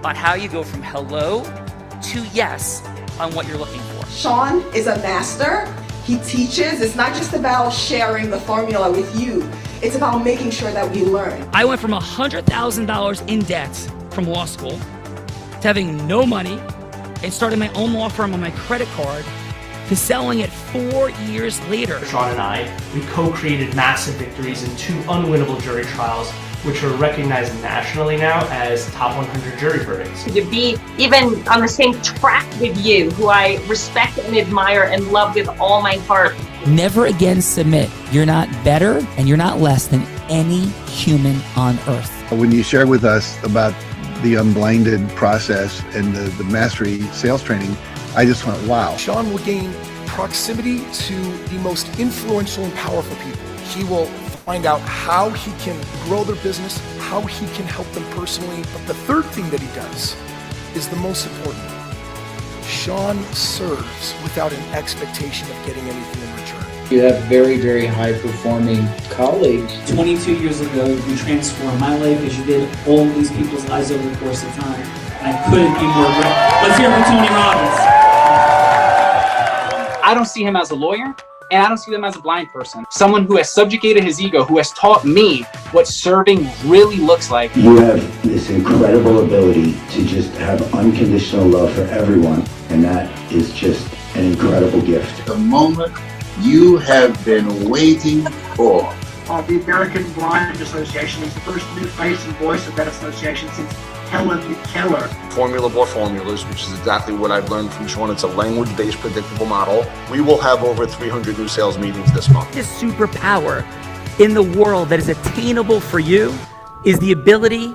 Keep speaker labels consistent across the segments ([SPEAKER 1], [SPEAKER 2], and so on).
[SPEAKER 1] on how you go from hello to yes on what you're looking for.
[SPEAKER 2] Sean is a master. He teaches. It's not just about sharing the formula with you. It's about making sure that we learn.
[SPEAKER 1] I went from $100,000 in debt from law school to having no money and starting my own law firm on my credit card to selling it 4 years later.
[SPEAKER 3] Sean and I, we co-created massive victories in 2 unwinnable jury trials, which are recognized nationally now as top 100 jury verdicts.
[SPEAKER 4] To be even on the same track with you, who I respect and admire and love with all my heart.
[SPEAKER 1] Never again submit. You're not better and you're not less than any human on earth.
[SPEAKER 5] When you shared with us about the unblinded process and the mastery sales training, I just went, wow.
[SPEAKER 6] Sean will gain proximity to the most influential and powerful people. He will find out how he can grow their business, how he can help them personally. But the third thing that he does is the most important. Sean serves without an expectation of getting anything in return.
[SPEAKER 7] You have very, very high-performing colleagues.
[SPEAKER 8] 22 years ago, you transformed my life as you did all these people's lives over the course of time. And I couldn't be more grateful. Let's hear it for Tony Robbins.
[SPEAKER 9] I don't see him as a lawyer, and I don't see him as a blind person. Someone who has subjugated his ego, who has taught me what serving really looks like.
[SPEAKER 10] You have this incredible ability to just have unconditional love for everyone, and that is just an incredible gift.
[SPEAKER 11] The moment you have been waiting for.
[SPEAKER 12] The American Blind Association is the first new face and voice of that association since Helen Keller.
[SPEAKER 13] Formula Board Formulas, which is exactly what I've learned from Sean. It's a language-based predictable model. We will have over 300 new sales meetings this month.
[SPEAKER 1] This superpower in the world that is attainable for you is the ability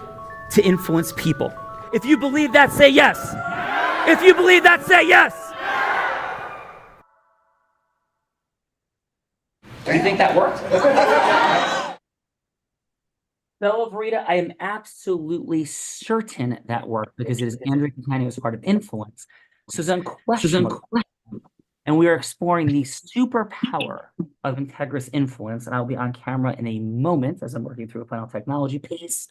[SPEAKER 1] to influence people. If you believe that, say yes. If you believe that, say yes. Do you think that worked? Bella Verita, I am absolutely certain that worked because it is Andrea Catania's Heart of Influence. So it's unquestionable. And we are exploring the superpower of Integrous Influence. And I'll be on camera in a moment as I'm working through a final technology piece.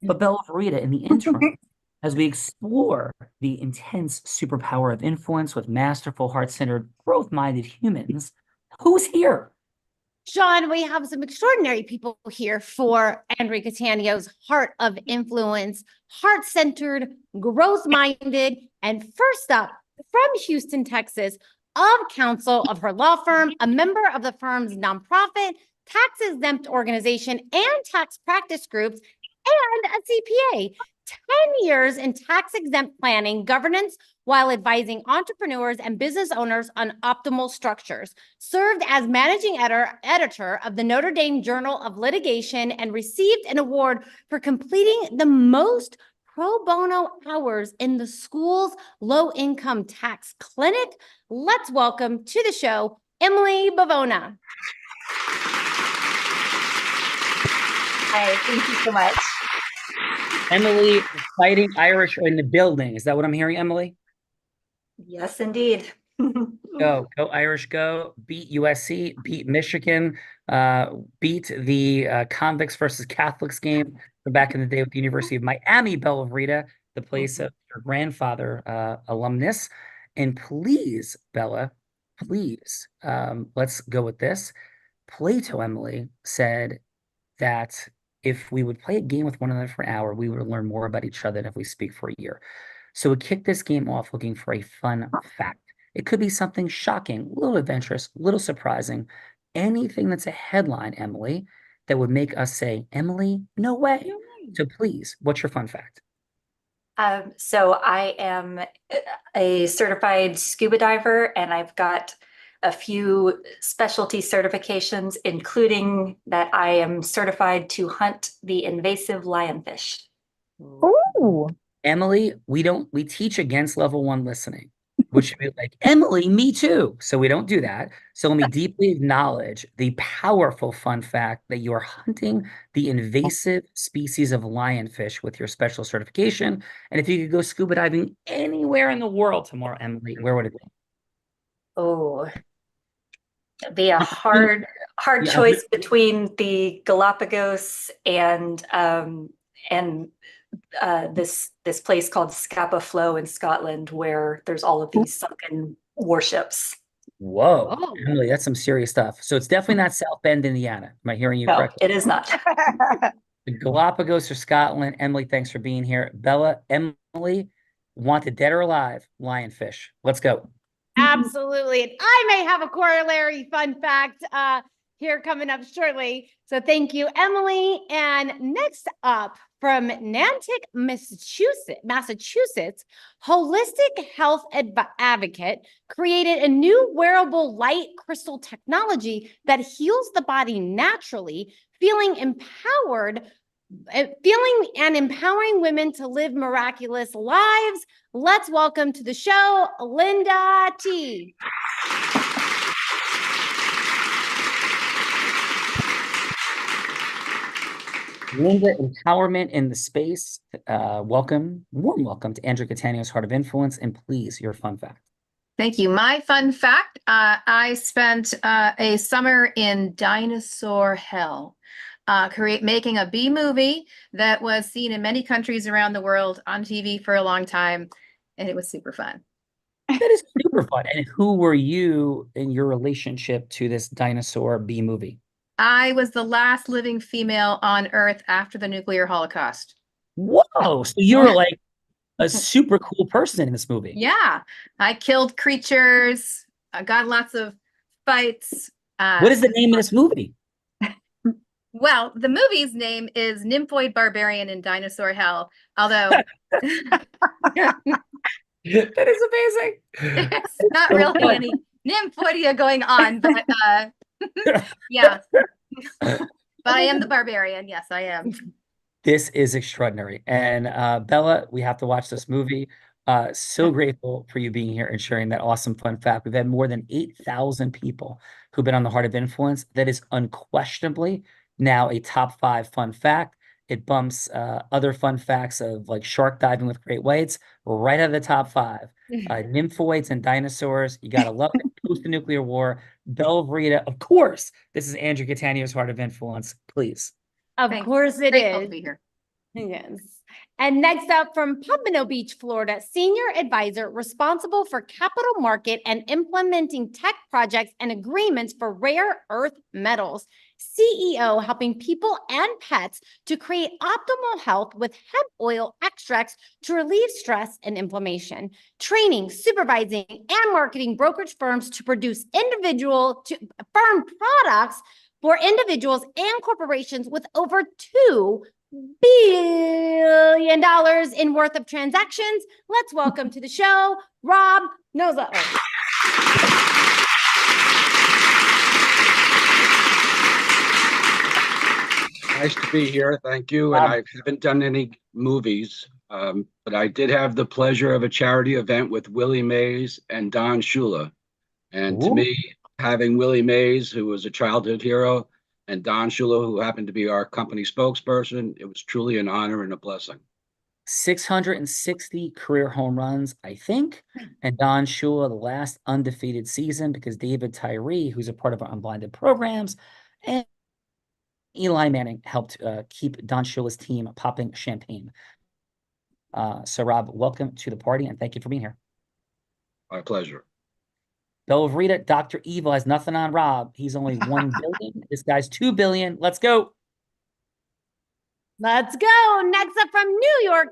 [SPEAKER 1] But Bella Verita, in the interim, as we explore the intense superpower of influence with masterful, heart-centered, growth-minded humans, who's here?
[SPEAKER 14] Sean, we have some extraordinary people here for Andrea Catania's Heart of Influence, heart-centered, growth-minded, and first up from Houston, Texas, of counsel of her law firm, a member of the firm's nonprofit, tax-exempt organization, and tax practice groups, and a CPA. 10 years in tax-exempt planning, governance, while advising entrepreneurs and business owners on optimal structures. Served as managing editor of the Notre Dame Journal of Litigation and received an award for completing the most pro bono hours in the school's low-income tax clinic. Let's welcome to the show, Emily Bavona.
[SPEAKER 15] Hi, thank you so much.
[SPEAKER 1] Emily, the Fighting Irish are in the building. Is that what I'm hearing, Emily?
[SPEAKER 15] Yes, indeed.
[SPEAKER 1] Go Irish, go. Beat USC, beat Michigan, beat the Convicts versus Catholics game from back in the day with the University of Miami, Bella Verita, the place of your grandfather alumnus. And please, Bella, please, let's go with this. Plato, Emily, said that if we would play a game with one another for an hour, we would learn more about each other than if we speak for a year. So we kick this game off looking for a fun fact. It could be something shocking, a little adventurous, a little surprising, anything that's a headline, Emily, that would make us say, Emily, no way. So please, what's your fun fact?
[SPEAKER 15] So I am a certified scuba diver, and I've got a few specialty certifications, including that I am certified to hunt the invasive lionfish.
[SPEAKER 14] Ooh.
[SPEAKER 1] Emily, we teach against level 1 listening, which should be like, Emily, me too. So we don't do that. So let me deeply acknowledge the powerful fun fact that you are hunting the invasive species of lionfish with your special certification. And if you could go scuba diving anywhere in the world tomorrow, Emily, where would it be?
[SPEAKER 15] Oh, it'd be a hard choice between the Galapagos and this place called Scapa Flow in Scotland, where there's all of these sunken warships.
[SPEAKER 1] Whoa,
[SPEAKER 14] Oh.
[SPEAKER 1] Emily, that's some serious stuff. So it's definitely not South Bend, Indiana. Am I hearing you
[SPEAKER 15] No,
[SPEAKER 1] correctly?
[SPEAKER 15] it is not.
[SPEAKER 1] The Galapagos or Scotland. Emily, thanks for being here. Bella, Emily, wanted dead or alive, lionfish. Let's go.
[SPEAKER 14] Absolutely. And I may have a corollary fun fact here coming up shortly. So thank you, Emily. And next up from Nantucket, Massachusetts, Holistic Health Advocate created a new wearable light crystal technology that heals the body naturally, feeling and empowering women to live miraculous lives. Let's welcome to the show, Linda T.
[SPEAKER 1] Linda, empowerment in the space. Warm welcome to Andrew Catania's Heart of Influence. And please, your fun fact.
[SPEAKER 16] Thank you. My fun fact, I spent a summer in dinosaur hell, making a B movie that was seen in many countries around the world on TV for a long time, and it was super fun.
[SPEAKER 1] That is super fun. And who were you in your relationship to this dinosaur B movie?
[SPEAKER 16] I was the last living female on Earth after the nuclear holocaust.
[SPEAKER 1] Whoa! So you were like a super cool person in this movie.
[SPEAKER 16] Yeah, I killed creatures. I got lots of fights.
[SPEAKER 1] What is the name of this movie?
[SPEAKER 16] Well, the movie's name is Nymphoid Barbarian in Dinosaur Hell, although
[SPEAKER 1] that is amazing.
[SPEAKER 16] It's not really any nymphoidia going on, but yeah. But I am the barbarian. Yes, I am.
[SPEAKER 1] This is extraordinary. And Bella, we have to watch this movie. So grateful for you being here and sharing that awesome fun fact. We've had more than 8,000 people who've been on the Heart of Influence. That is unquestionably now a top 5 fun fact. It bumps other fun facts of like shark diving with great whites right out of the top 5. Nymphoids and dinosaurs. You got to love it. Post the nuclear war. Bella Verita. Of course, this is Andrew Catania's Heart of Influence. Please.
[SPEAKER 14] Of course it
[SPEAKER 16] Grateful
[SPEAKER 14] is.
[SPEAKER 16] to be here.
[SPEAKER 14] Yes. And next up from Pompano Beach, Florida, senior advisor responsible for capital market and implementing tech projects and agreements for rare earth metals. CEO helping people and pets to create optimal health with hemp oil extracts to relieve stress and inflammation. Training, supervising, and marketing brokerage firms to produce firm products for individuals and corporations with over $2 billion in worth of transactions. Let's welcome to the show, Rob Noza.
[SPEAKER 17] Nice to be here. Thank you. And I haven't done any movies, but I did have the pleasure of a charity event with Willie Mays and Don Shula. And to me, having Willie Mays, who was a childhood hero, and Don Shula, who happened to be our company spokesperson, it was truly an honor and a blessing.
[SPEAKER 1] 660 career home runs, I think. And Don Shula, the last undefeated season, because David Tyree, who's a part of our Unblinded programs, and Eli Manning helped keep Don Shula's team popping champagne. So, Rob, welcome to the party, and thank you for being here.
[SPEAKER 17] My pleasure.
[SPEAKER 1] Bella Verita, Dr. Evil has nothing on Rob. He's only 1 billion. This guy's 2 billion. Let's go.
[SPEAKER 14] Let's go. Next up from New York,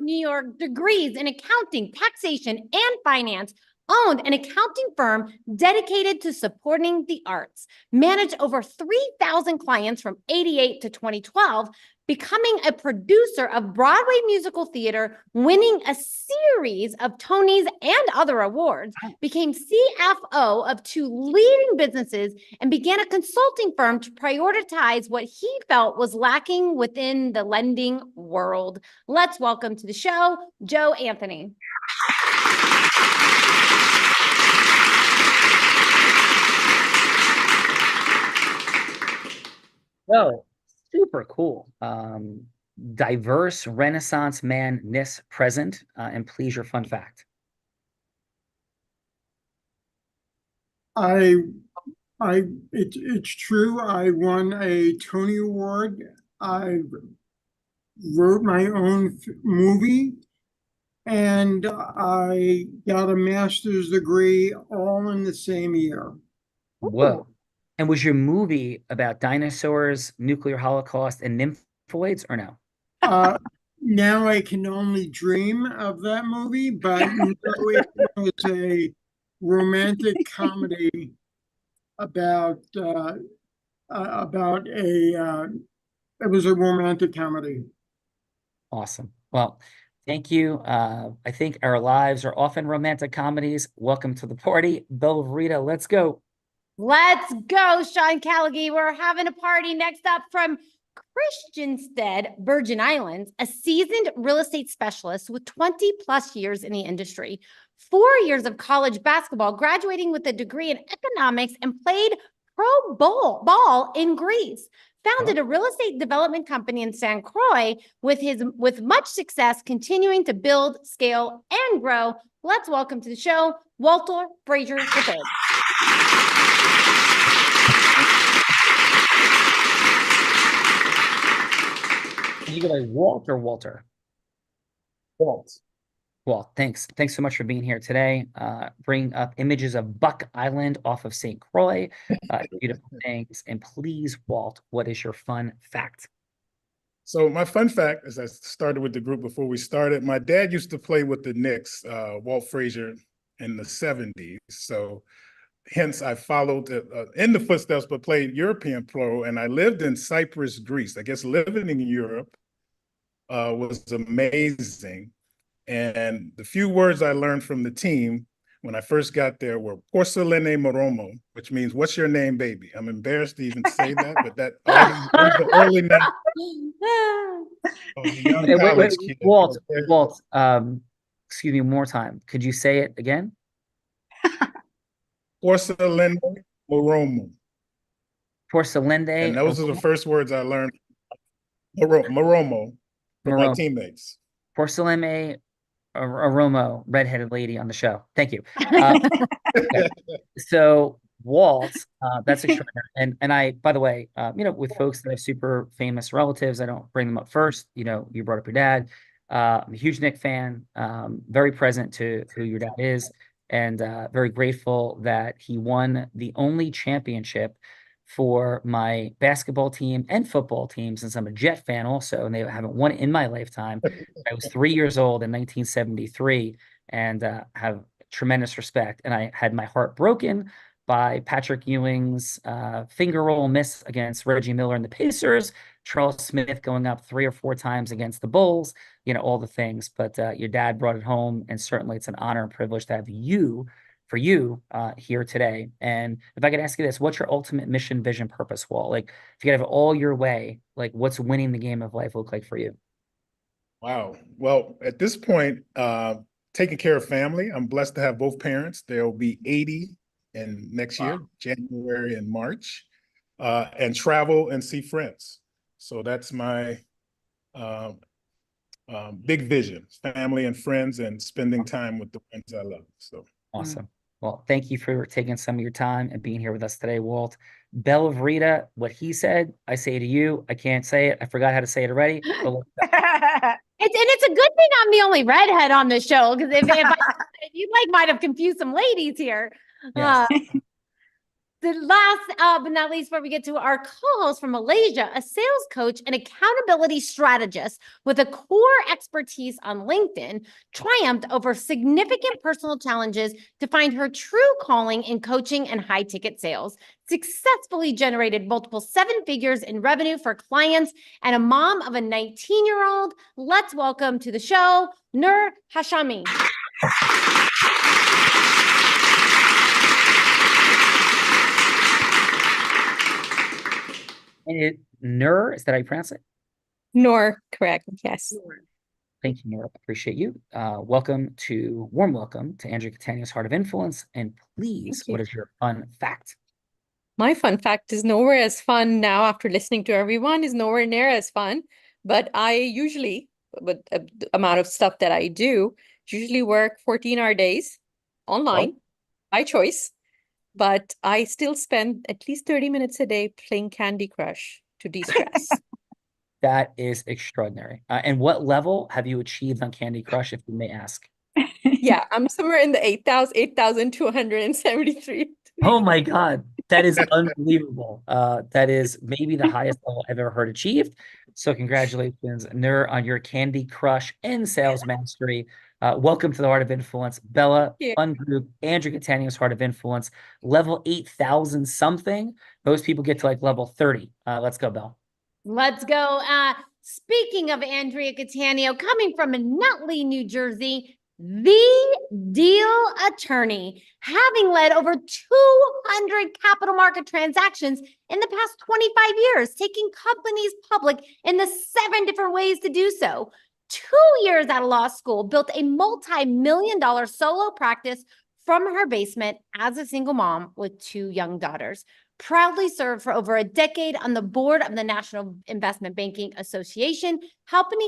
[SPEAKER 14] degrees in accounting, taxation, and finance, owned an accounting firm dedicated to supporting the arts, managed over 3,000 clients from 88 to 2012, becoming a producer of Broadway musical theater, winning a series of Tonys and other awards, became CFO of 2 leading businesses, and began a consulting firm to prioritize what he felt was lacking within the lending world. Let's welcome to the show, Joe Anthony.
[SPEAKER 1] Well, super cool. Diverse Renaissance man-ness present, and please your fun fact.
[SPEAKER 18] It's true. I won a Tony Award. I've wrote my own movie, and I got a master's degree all in the same year.
[SPEAKER 1] Whoa. And was your movie about dinosaurs, nuclear holocaust, and nymphoids, or no?
[SPEAKER 18] Now I can only dream of that movie, but no, it was a romantic comedy about it was a romantic comedy.
[SPEAKER 1] Awesome. Well, thank you. I think our lives are often romantic comedies. Welcome to the party. Belle of Rita, let's go.
[SPEAKER 14] Let's go, Sean Callaghy. We're having a party. Next up from Christiansted, Virgin Islands, a seasoned real estate specialist with 20 plus years in the industry, 4 years of college basketball, graduating with a degree in economics, and played pro ball in Greece. Founded a real estate development company in St. Croix with much success, continuing to build, scale, and grow. Let's welcome to the show, Walter Frazier III.
[SPEAKER 1] You go by Walt or Walter?
[SPEAKER 17] Walt.
[SPEAKER 1] Walt, thanks. Thanks so much for being here today. Bring up images of Buck Island off of St. Croix. Beautiful things. And please, Walt, what is your fun fact?
[SPEAKER 19] So my fun fact, as I started with the group before we started, my dad used to play with the Knicks, Walt Frazier, in the 70s. So hence I followed in the footsteps, but played European pro. And I lived in Cyprus, Greece. I guess living in Europe was amazing. And the few words I learned from the team when I first got there were Porcelene Moromo, which means, what's your name, baby? I'm embarrassed to even say that, but that was the early
[SPEAKER 1] Wait, Walt, excuse me one more time. Could you say it again?
[SPEAKER 19] Porcelene Moromo.
[SPEAKER 1] Porcelene.
[SPEAKER 19] And those are the first words I learned. Moromo from my teammates.
[SPEAKER 1] Porcelene Aromo, redheaded lady on the show. Thank you. So Walt, that's extraordinary. And I, by the way, with folks that have super famous relatives, I don't bring them up first. You brought up your dad. I'm a huge Knick fan, very present to who your dad is, and very grateful that he won the only championship for my basketball team and football team, since I'm a Jet fan also, and they haven't won it in my lifetime. I was 3 years old in 1973 and have tremendous respect. And I had my heart broken by Patrick Ewing's finger roll miss against Reggie Miller and the Pacers, Charles Smith going up 3 or 4 times against the Bulls, all the things. But your dad brought it home, and certainly it's an honor and privilege to have you here today. And if I could ask you this, what's your ultimate mission, vision, purpose, Walt? Like, if you could have it all your way, like, what's winning the game of life look like for you?
[SPEAKER 19] Wow. Well, at this point, taking care of family. I'm blessed to have both parents. They'll be 80 in next year, January and March, and travel and see friends. So that's my big vision: family and friends, and spending time with the ones I love. So
[SPEAKER 1] awesome. Well, thank you for taking some of your time and being here with us today, Walt. Belle of Rita, what he said, I say to you. I can't say it. I forgot how to say it already.
[SPEAKER 14] It's a good thing I'm the only redhead on the show, because if you might have confused some ladies here. Yes. The last but not least, before we get to our co-host from Malaysia, a sales coach and accountability strategist with a core expertise on LinkedIn, triumphed over significant personal challenges to find her true calling in coaching and high-ticket sales, successfully generated multiple 7 figures in revenue for clients, and a mom of a 19-year-old. Let's welcome to the show, Nur Hashami.
[SPEAKER 1] Nur, is that how you pronounce it?
[SPEAKER 20] Nur, correct. Yes.
[SPEAKER 1] Thank you, Nur. Appreciate you. Warm welcome to Andrea Catania's Heart of Influence. And please, what is your fun fact?
[SPEAKER 20] My fun fact is nowhere as fun now after listening to everyone, is nowhere near as fun. But I usually, with the amount of stuff that I do, usually work 14-hour days online by choice. But I still spend at least 30 minutes a day playing Candy Crush to de-stress.
[SPEAKER 1] That is extraordinary. And what level have you achieved on Candy Crush, if you may ask?
[SPEAKER 20] Yeah, I'm somewhere in the 8,273.
[SPEAKER 1] Oh my God, that is unbelievable. That is maybe the highest level I've ever heard achieved. So congratulations, Nur, on your Candy Crush and sales mastery. Welcome to the Heart of Influence. Bella,
[SPEAKER 20] Yeah.
[SPEAKER 1] fun group, Andrew Catania's Heart of Influence, level 8,000 something. Most people get to like level 30. Let's go, Bella.
[SPEAKER 14] Let's go. Speaking of Andrea Catania, coming from Nutley, New Jersey, the deal attorney, having led over 200 capital market transactions in the past 25 years, taking companies public in the 7 different ways to do so. 2 years out of law school, built a multi-million-dollar solo practice from her basement as a single mom with 2 young daughters. Proudly served for over a decade on the board of the National Investment Banking Association, helping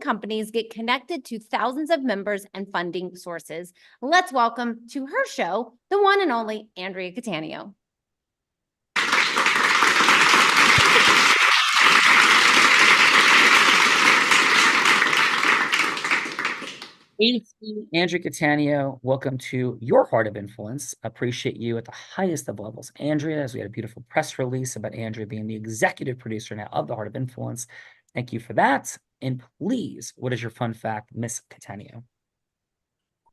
[SPEAKER 14] companies get connected to thousands of members and funding sources. Let's welcome to her show, the one and only Andrea Catania.
[SPEAKER 1] Andrea Catania, welcome to your Heart of Influence. Appreciate you at the highest of levels. Andrea, as we had a beautiful press release about Andrea being the executive producer now of the Heart of Influence. Thank you for that. And please, what is your fun fact, Miss Catania?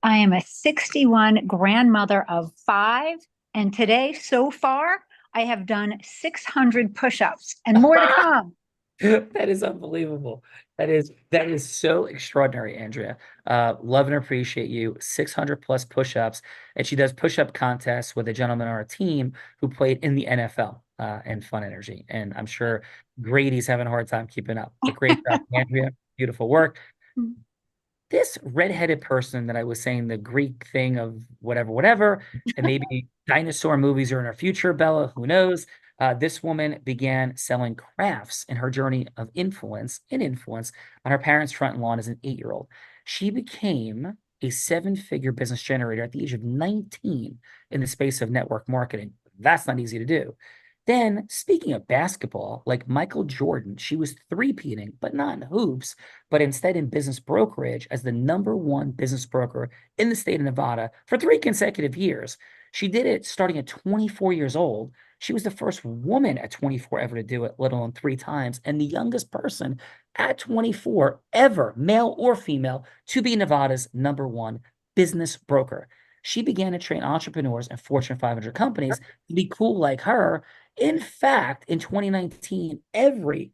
[SPEAKER 21] I am a 61 grandmother of 5. And today, so far, I have done 600 push-ups and more to come.
[SPEAKER 1] That is unbelievable. That is so extraordinary, Andrea. Love and appreciate you. 600 plus push-ups, and she does push-up contests with a gentleman on our team who played in the NFL and Fun Energy. And I'm sure Grady's having a hard time keeping up. But great job, Andrea. Beautiful work. This redheaded person that I was saying the Greek thing of whatever, and maybe dinosaur movies are in our future, Bella, who knows? This woman began selling crafts in her journey of influence on her parents' front lawn as an 8-year-old. She became a 7-figure business generator at the age of 19 in the space of network marketing. That's not easy to do. Then, speaking of basketball, like Michael Jordan, she was 3-peating, but not in hoops, but instead in business brokerage as the #1 business broker in the state of Nevada for 3 consecutive years. She did it starting at 24 years old. She was the first woman at 24 ever to do it, let alone 3 times, and the youngest person at 24 ever, male or female, to be Nevada's #1 business broker. She began to train entrepreneurs and Fortune 500 companies to be cool like her. In fact, in 2019, every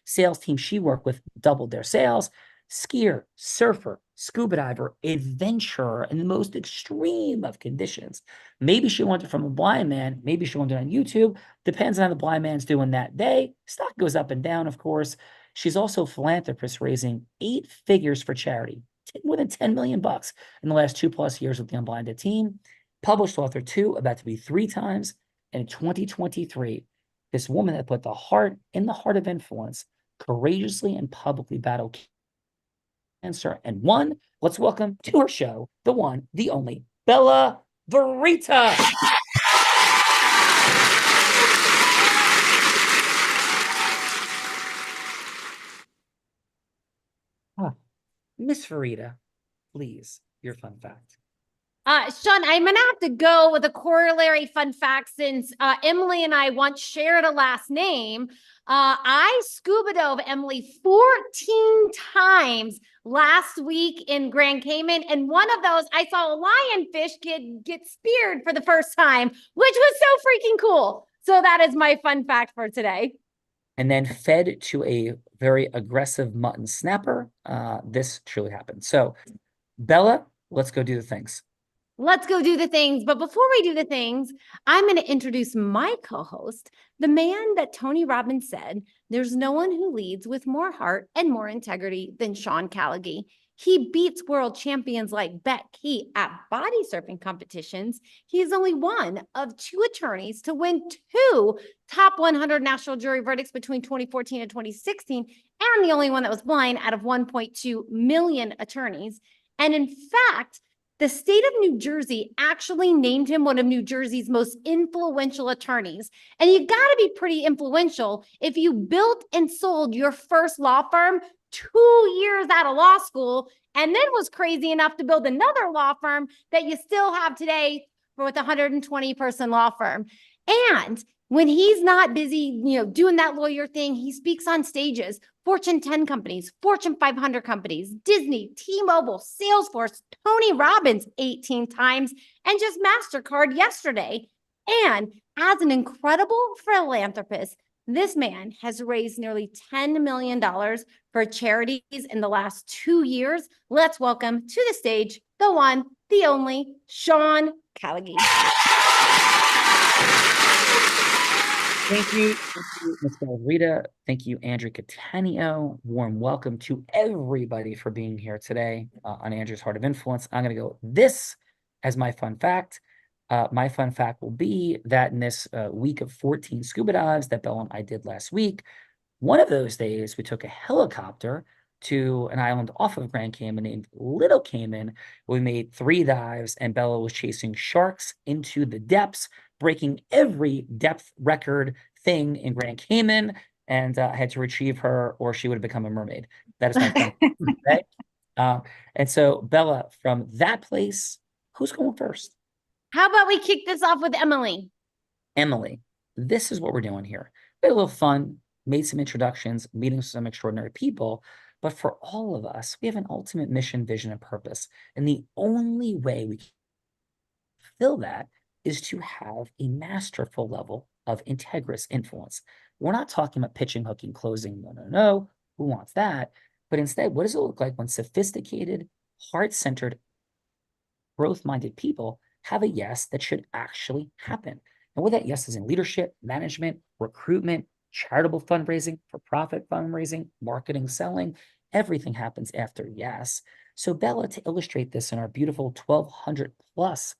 [SPEAKER 1] sales team she worked with doubled their sales. Skier, surfer, scuba diver, adventurer in the most extreme of conditions. Maybe she learned it from a blind man. Maybe she learned it on YouTube. Depends on how the blind man's doing that day. Stock goes up and down, of course. She's also a philanthropist, raising 8 figures for charity, more than $10 million in the last 2+ years with the Unblinded team. Published author 2, about to be 3 times. And in 2023, this woman that put the heart in the heart of influence courageously and publicly battled cancer and won. Let's welcome to her show, the one, the only, Bella Verita. Miss Verita, please, your fun fact.
[SPEAKER 14] Sean, I'm going to have to go with a corollary fun fact since Emily and I once shared a last name. I scuba dove Emily 14 times last week in Grand Cayman. And one of those, I saw a lionfish get speared for the first time, which was so freaking cool. So that is my fun fact for today.
[SPEAKER 1] And then fed to a very aggressive mutton snapper. This truly happened. So, Bella, let's go do the things.
[SPEAKER 14] Let's go do the things. But before we do the things, I'm going to introduce my co-host, the man that Tony Robbins said, there's no one who leads with more heart and more integrity than Sean Callagy. He beats world champions like Beck Key at body surfing competitions. He is only one of 2 attorneys to win 2 top 100 national jury verdicts between 2014 and 2016, and the only one that was blind out of 1.2 million attorneys. And in fact, the state of New Jersey actually named him one of New Jersey's most influential attorneys. And you got to be pretty influential if you built and sold your first law firm 2 years out of law school, and then was crazy enough to build another law firm that you still have today with a 120-person law firm. And when he's not busy, doing that lawyer thing, he speaks on stages, Fortune 10 companies, Fortune 500 companies, Disney, T-Mobile, Salesforce, Tony Robbins 18 times, and just MasterCard yesterday. And as an incredible philanthropist, this man has raised nearly $10 million for charities in the last 2 years. Let's welcome to the stage the one, the only, Sean Callagy.
[SPEAKER 1] Thank you, Ms. Bellavita. Thank you, Andrea Catania. Warm welcome to everybody for being here today on Andrea's Heart of Influence. I'm going to go this as my fun fact. My fun fact will be that in this week of 14 scuba dives that Bella and I did last week, one of those days we took a helicopter to an island off of Grand Cayman named Little Cayman. We made 3 dives, and Bella was chasing sharks into the depths, breaking every depth record thing in Grand Cayman, and I had to retrieve her or she would have become a mermaid. That is my fun fact. Okay? And so, Bella, from that place, who's going first?
[SPEAKER 14] How about we kick this off with Emily?
[SPEAKER 1] Emily, this is what we're doing here. We had a little fun, made some introductions, meeting some extraordinary people, but for all of us, we have an ultimate mission, vision, and purpose. And the only way we can fulfill that is to have a masterful level of integrous influence. We're not talking about pitching, hooking, closing. No. Who wants that? But instead, what does it look like when sophisticated, heart-centered, growth-minded people have a yes that should actually happen? And what that yes is in leadership, management, recruitment, charitable fundraising, for-profit fundraising, marketing, selling, everything happens after yes. So Bella, to illustrate this in our beautiful 1200th plus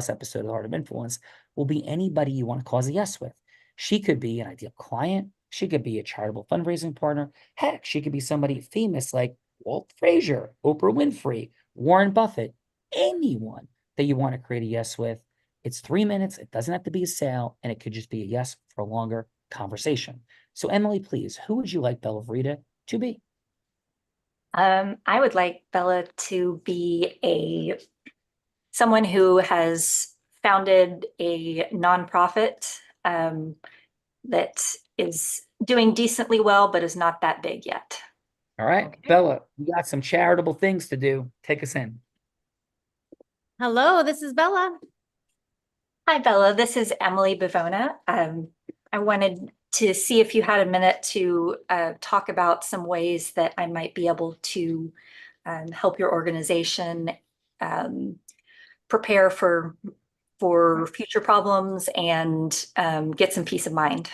[SPEAKER 1] episode of The Heart of Influence, will be anybody you want to cause a yes with. She could be an ideal client. She could be a charitable fundraising partner. Heck, she could be somebody famous like Walt Frazier, Oprah Winfrey, Warren Buffett, anyone that you want to create a yes with. It's 3 minutes. It doesn't have to be a sale, and it could just be a yes for a longer conversation. So Emily, please, who would you like Bellavita to be?
[SPEAKER 15] I would like Bella to be someone who has founded a nonprofit that is doing decently well, but is not that big yet.
[SPEAKER 1] All right, okay. Bella, you got some charitable things to do. Take us in.
[SPEAKER 14] Hello, this is Bella.
[SPEAKER 15] Hi, Bella. This is Emily Bivona. I wanted to see if you had a minute to talk about some ways that I might be able to help your organization prepare for future problems and get some peace of mind.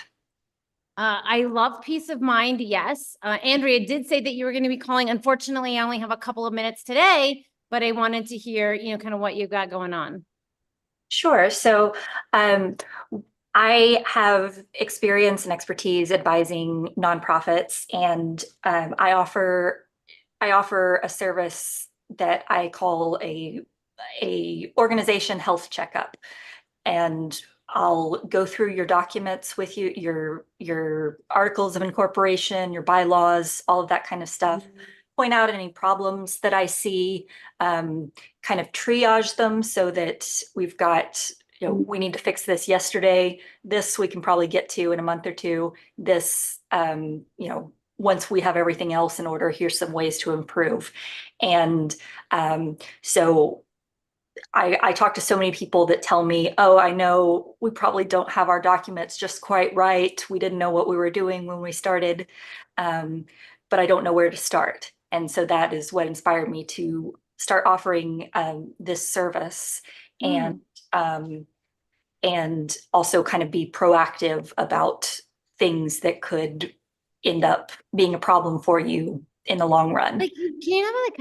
[SPEAKER 14] I love peace of mind. Yes. Andrea did say that you were going to be calling. Unfortunately, I only have a couple of minutes today, but I wanted to hear, kind of what you got going on.
[SPEAKER 15] Sure. So I have experience and expertise advising nonprofits, and I offer a service that I call a organization health checkup, and I'll go through your documents with you, your articles of incorporation, your bylaws, all of that kind of stuff. Point out any problems that I see, kind of triage them so that we've got, we need to fix this yesterday. This we can probably get to in a month or two. This, once we have everything else in order, here's some ways to improve. And so I talk to so many people that tell me, oh, I know we probably don't have our documents just quite right. We didn't know what we were doing when we started, but I don't know where to start. And so that is what inspired me to start offering this service and also kind of be proactive about things that could end up being a problem for you in the long run.
[SPEAKER 14] Like, can you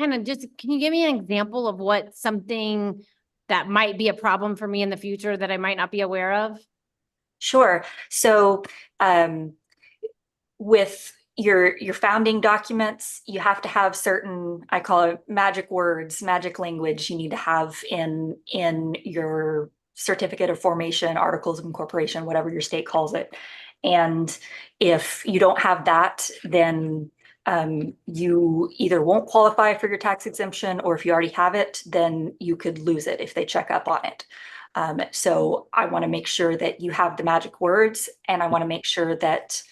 [SPEAKER 14] can you give me an example of what something that might be a problem for me in the future that I might not be aware of?
[SPEAKER 15] Sure. So with your founding documents, you have to have certain, I call it magic words, magic language you need to have in your certificate of formation, articles of incorporation, whatever your state calls it. And if you don't have that, then you either won't qualify for your tax exemption, or if you already have it, then you could lose it if they check up on it. So I want to make sure that you have the magic words, and I want to make sure that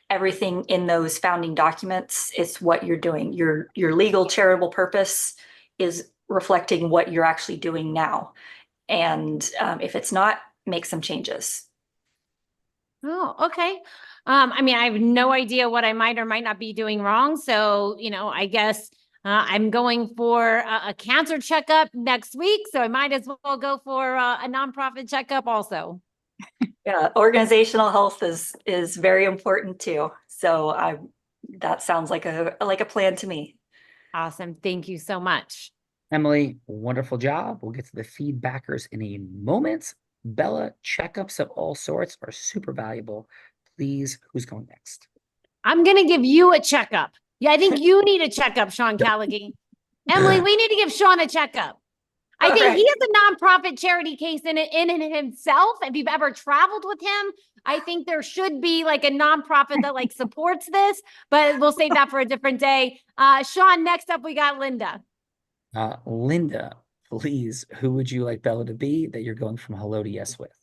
[SPEAKER 15] everything in those founding documents is what you're doing. Your legal charitable purpose is reflecting what you're actually doing now. And if it's not, make some changes.
[SPEAKER 14] Oh, okay. I mean, I have no idea what I might or might not be doing wrong. So, I guess I'm going for a cancer checkup next week. So I might as well go for a nonprofit checkup also.
[SPEAKER 15] Yeah, organizational health is very important too. So that sounds like a plan to me.
[SPEAKER 14] Awesome. Thank you so much.
[SPEAKER 1] Emily, wonderful job. We'll get to the feedbackers in a moment. Bella, checkups of all sorts are super valuable. Please, who's going next?
[SPEAKER 14] I'm going to give you a checkup. Yeah, I think you need a checkup, Sean Callaghan. Emily, we need to give Sean a checkup. I think he has a nonprofit charity case in himself. If you've ever traveled with him, I think there should be like a nonprofit that like supports this, but we'll save that for a different day. Sean, next up, we got Linda.
[SPEAKER 1] Linda, please, who would you like Bella to be that you're going from hello to yes with?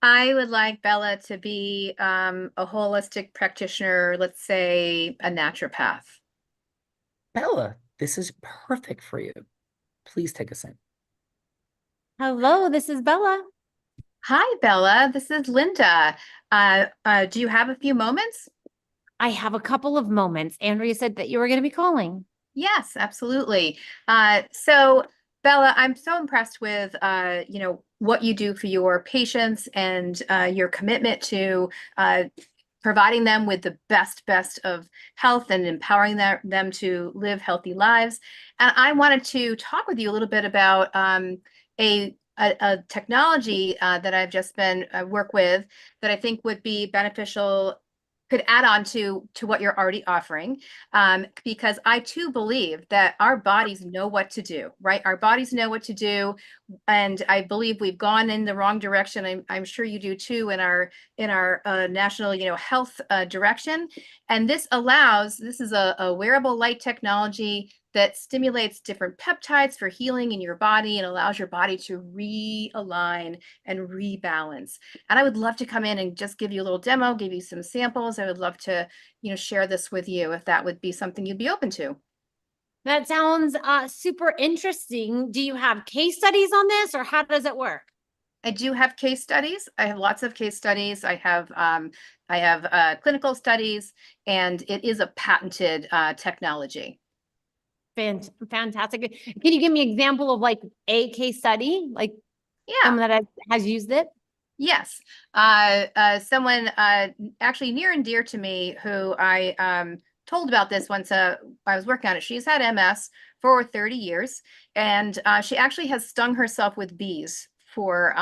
[SPEAKER 16] I would like Bella to be a holistic practitioner, let's say a naturopath.
[SPEAKER 1] Bella, this is perfect for you. Please take us in.
[SPEAKER 14] Hello, this is Bella.
[SPEAKER 16] Hi, Bella. This is Linda. Do you have a few moments?
[SPEAKER 14] I have a couple of moments. Andrea said that you were going to be calling.
[SPEAKER 16] Yes, absolutely. So Bella, I'm so impressed with, what you do for your patients and your commitment to providing them with the best of health and empowering them to live healthy lives. And I wanted to talk with you a little bit about a technology that I've just been work with that I think would be beneficial, could add on to what you're already offering, because I too believe that our bodies know what to do, right? Our bodies know what to do, and I believe we've gone in the wrong direction. I'm sure you do too in our national, health direction. And this is a wearable light technology that stimulates different peptides for healing in your body and allows your body to realign and rebalance. And I would love to come in and just give you a little demo, give you some samples. I would love to, share this with you if that would be something you'd be open to.
[SPEAKER 14] That sounds super interesting. Do you have case studies on this, or how does it work?
[SPEAKER 16] I do have case studies. I have lots of case studies. I have clinical studies, and it is a patented technology.
[SPEAKER 14] Fantastic. Can you give me an example of like a case study, like someone that has used it?
[SPEAKER 16] Yes. Someone actually near and dear to me who I told about this once I was working on it. She's had MS for 30 years, and she actually has stung herself with bees for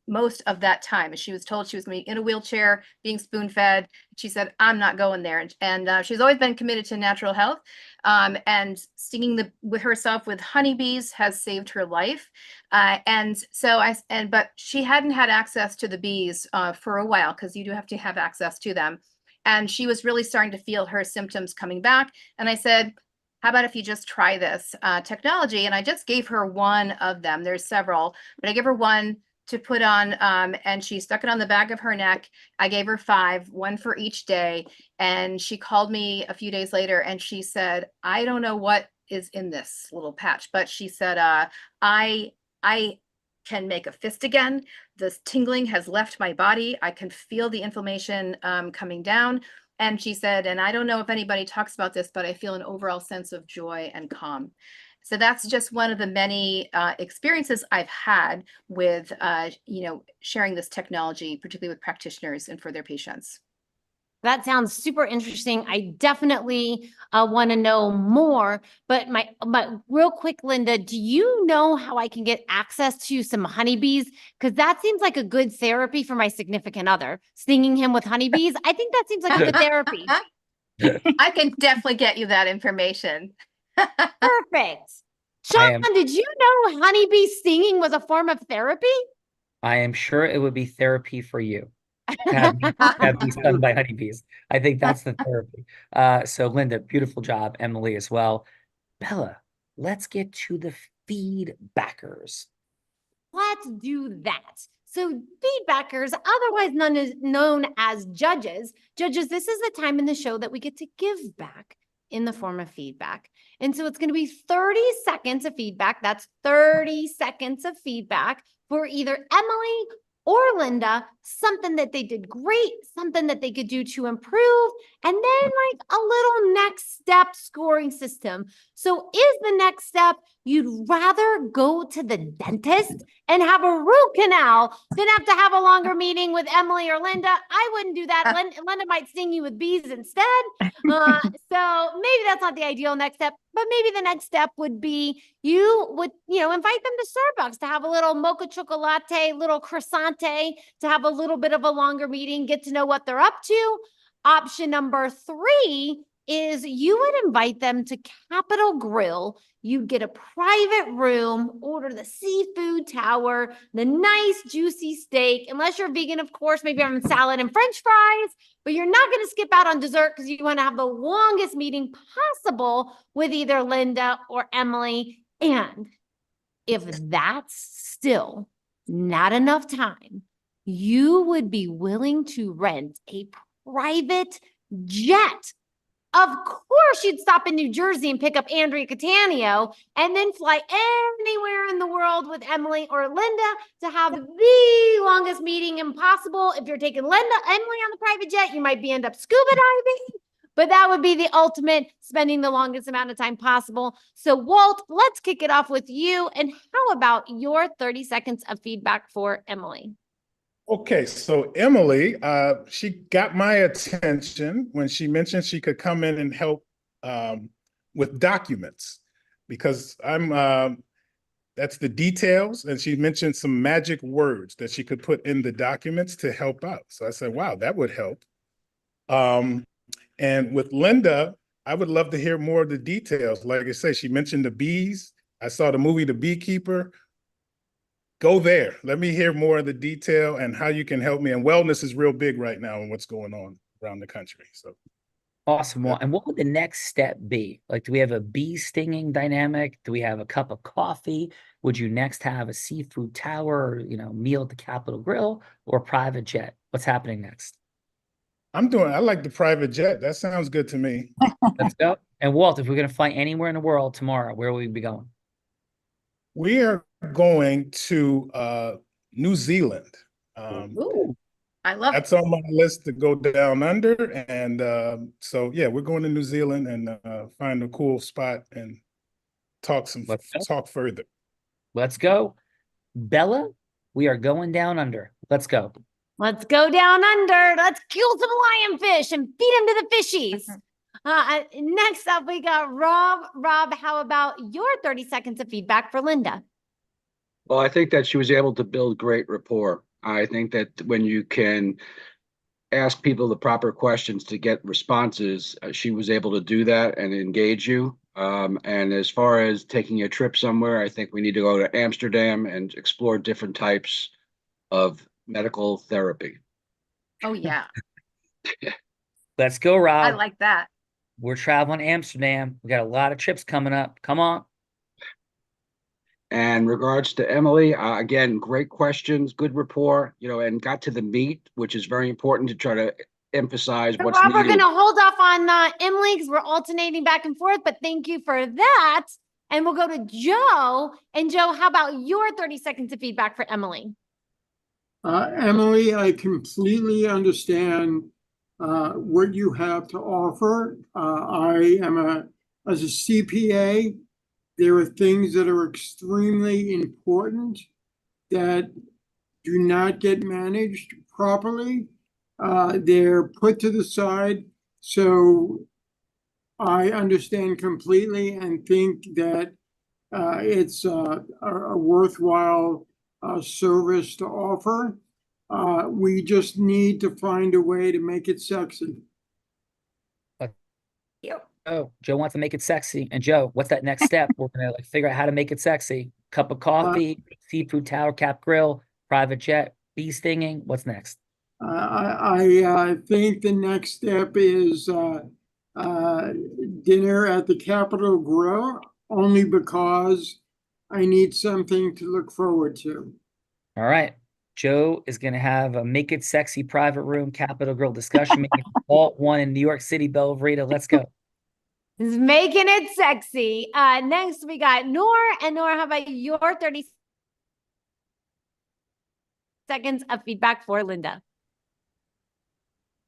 [SPEAKER 16] most of that time. She was told she was going to be in a wheelchair, being spoon-fed. She said, I'm not going there. And she's always been committed to natural health. And stinging with herself with honeybees has saved her life. But she hadn't had access to the bees for a while, because you do have to have access to them. And she was really starting to feel her symptoms coming back. And I said, how about if you just try this technology? And I just gave her one of them. There's several, but I gave her one to put on, and she stuck it on the back of her neck. I gave her 5, one for each day. And she called me a few days later and she said, I don't know what is in this little patch, but she said, I can make a fist again. This tingling has left my body. I can feel the inflammation coming down. And she said, and I don't know if anybody talks about this, but I feel an overall sense of joy and calm. So that's just one of the many experiences I've had with, sharing this technology, particularly with practitioners and for their patients.
[SPEAKER 14] That sounds super interesting. I definitely want to know more. But real quick, Linda, do you know how I can get access to some honeybees? Because that seems like a good therapy for my significant other. Stinging him with honeybees. I think that seems like a good therapy.
[SPEAKER 16] I can definitely get you that information.
[SPEAKER 14] Perfect. Sean, did you know honeybee stinging was a form of therapy?
[SPEAKER 1] I am sure it would be therapy for you. Have be stung by honeybees. I think that's the therapy. So Linda, beautiful job. Emily as well. Bella, let's get to the feedbackers.
[SPEAKER 14] Let's do that. So feedbackers, otherwise known as judges. Judges, this is the time in the show that we get to give back in the form of feedback. And so it's going to be 30 seconds of feedback. That's 30 seconds of feedback for either Emily or Linda, something that they did great, something that they could do to improve, and then like a little next step scoring system. So is the next step you'd rather go to the dentist and have a root canal than have to have a longer meeting with Emily or Linda? I wouldn't do that. Linda might sting you with bees instead. So maybe that's not the ideal next step, but maybe the next step would be you would, invite them to Starbucks to have a little mocha chocolate, little croissant, to have a little bit of a longer meeting, get to know what they're up to. Option number 3 is you would invite them to Capital Grille. You'd get a private room, order the seafood tower, the nice juicy steak. Unless you're vegan, of course, maybe having salad and French fries, but you're not going to skip out on dessert because you want to have the longest meeting possible with either Linda or Emily. And if that's still not enough time, you would be willing to rent a private jet. Of course, you'd stop in New Jersey and pick up Andrea Catania and then fly anywhere in the world with Emily or Linda to have the longest meeting impossible. If you're taking Emily on the private jet, you might end up scuba diving, but that would be the ultimate spending the longest amount of time possible. So Walt, let's kick it off with you. And how about your 30 seconds of feedback for Emily?
[SPEAKER 19] Okay, so Emily, she got my attention when she mentioned she could come in and help with documents, because that's the details, and she mentioned some magic words that she could put in the documents to help out. So I said, wow, that would help. And with Linda, I would love to hear more of the details. Like I say, she mentioned the bees. I saw the movie The Beekeeper. Go there. Let me hear more of the detail and how you can help me. And wellness is real big right now and what's going on around the country. So
[SPEAKER 1] awesome. Well, and what would the next step be? Like, do we have a bee stinging dynamic? Do we have a cup of coffee? Would you next have a seafood tower, or, meal at the Capital Grille, or private jet? What's happening next?
[SPEAKER 19] I like the private jet. That sounds good to me.
[SPEAKER 1] Let's go. And Walt, if we're going to fly anywhere in the world tomorrow, where will we be going?
[SPEAKER 19] We are going to New Zealand.
[SPEAKER 16] I love
[SPEAKER 19] that's on my list to go down under. And so, yeah, we're going to New Zealand and find a cool spot and talk further.
[SPEAKER 1] Let's go. Bella, we are going down under. Let's go.
[SPEAKER 14] Let's go down under. Let's kill some lionfish and feed them to the fishies. Next up, we got Rob. Rob, how about your 30 seconds of feedback for Linda?
[SPEAKER 17] Well, I think that she was able to build great rapport. I think that when you can ask people the proper questions to get responses, she was able to do that and engage you. And as far as taking a trip somewhere, I think we need to go to Amsterdam and explore different types of medical therapy.
[SPEAKER 16] Oh, yeah.
[SPEAKER 1] Let's go, Rob.
[SPEAKER 16] I like that.
[SPEAKER 1] We're traveling to Amsterdam. We got a lot of trips coming up. Come on.
[SPEAKER 17] And regards to Emily, again, great questions, good rapport, and got to the meat, which is very important to try to emphasize what's
[SPEAKER 14] Rob,
[SPEAKER 17] needed.
[SPEAKER 14] we're going to hold off on Emily because we're alternating back and forth, but thank you for that. And we'll go to Joe. And Joe, how about your 30 seconds of feedback for Emily?
[SPEAKER 18] Emily, I completely understand what you have to offer. As a CPA, there are things that are extremely important that do not get managed properly. They're put to the side. So I understand completely and think that it's a worthwhile service to offer. We just need to find a way to make it sexy.
[SPEAKER 1] Oh, Joe wants to make it sexy. And Joe, what's that next step? We're gonna like figure out how to make it sexy. Cup of coffee, seafood tower, cap grill, private jet, bee stinging. What's next?
[SPEAKER 18] I think the next step is dinner at the Capitol Grill, only because I need something to look forward to.
[SPEAKER 1] All right. Joe is going to have a Make It Sexy private room Capitol Grill discussion. Making Vault 1 in New York City, Bella Verita. Let's go.
[SPEAKER 14] This is making it sexy. Next, we got Noor. And Noor, how about your 30 seconds of feedback for Linda?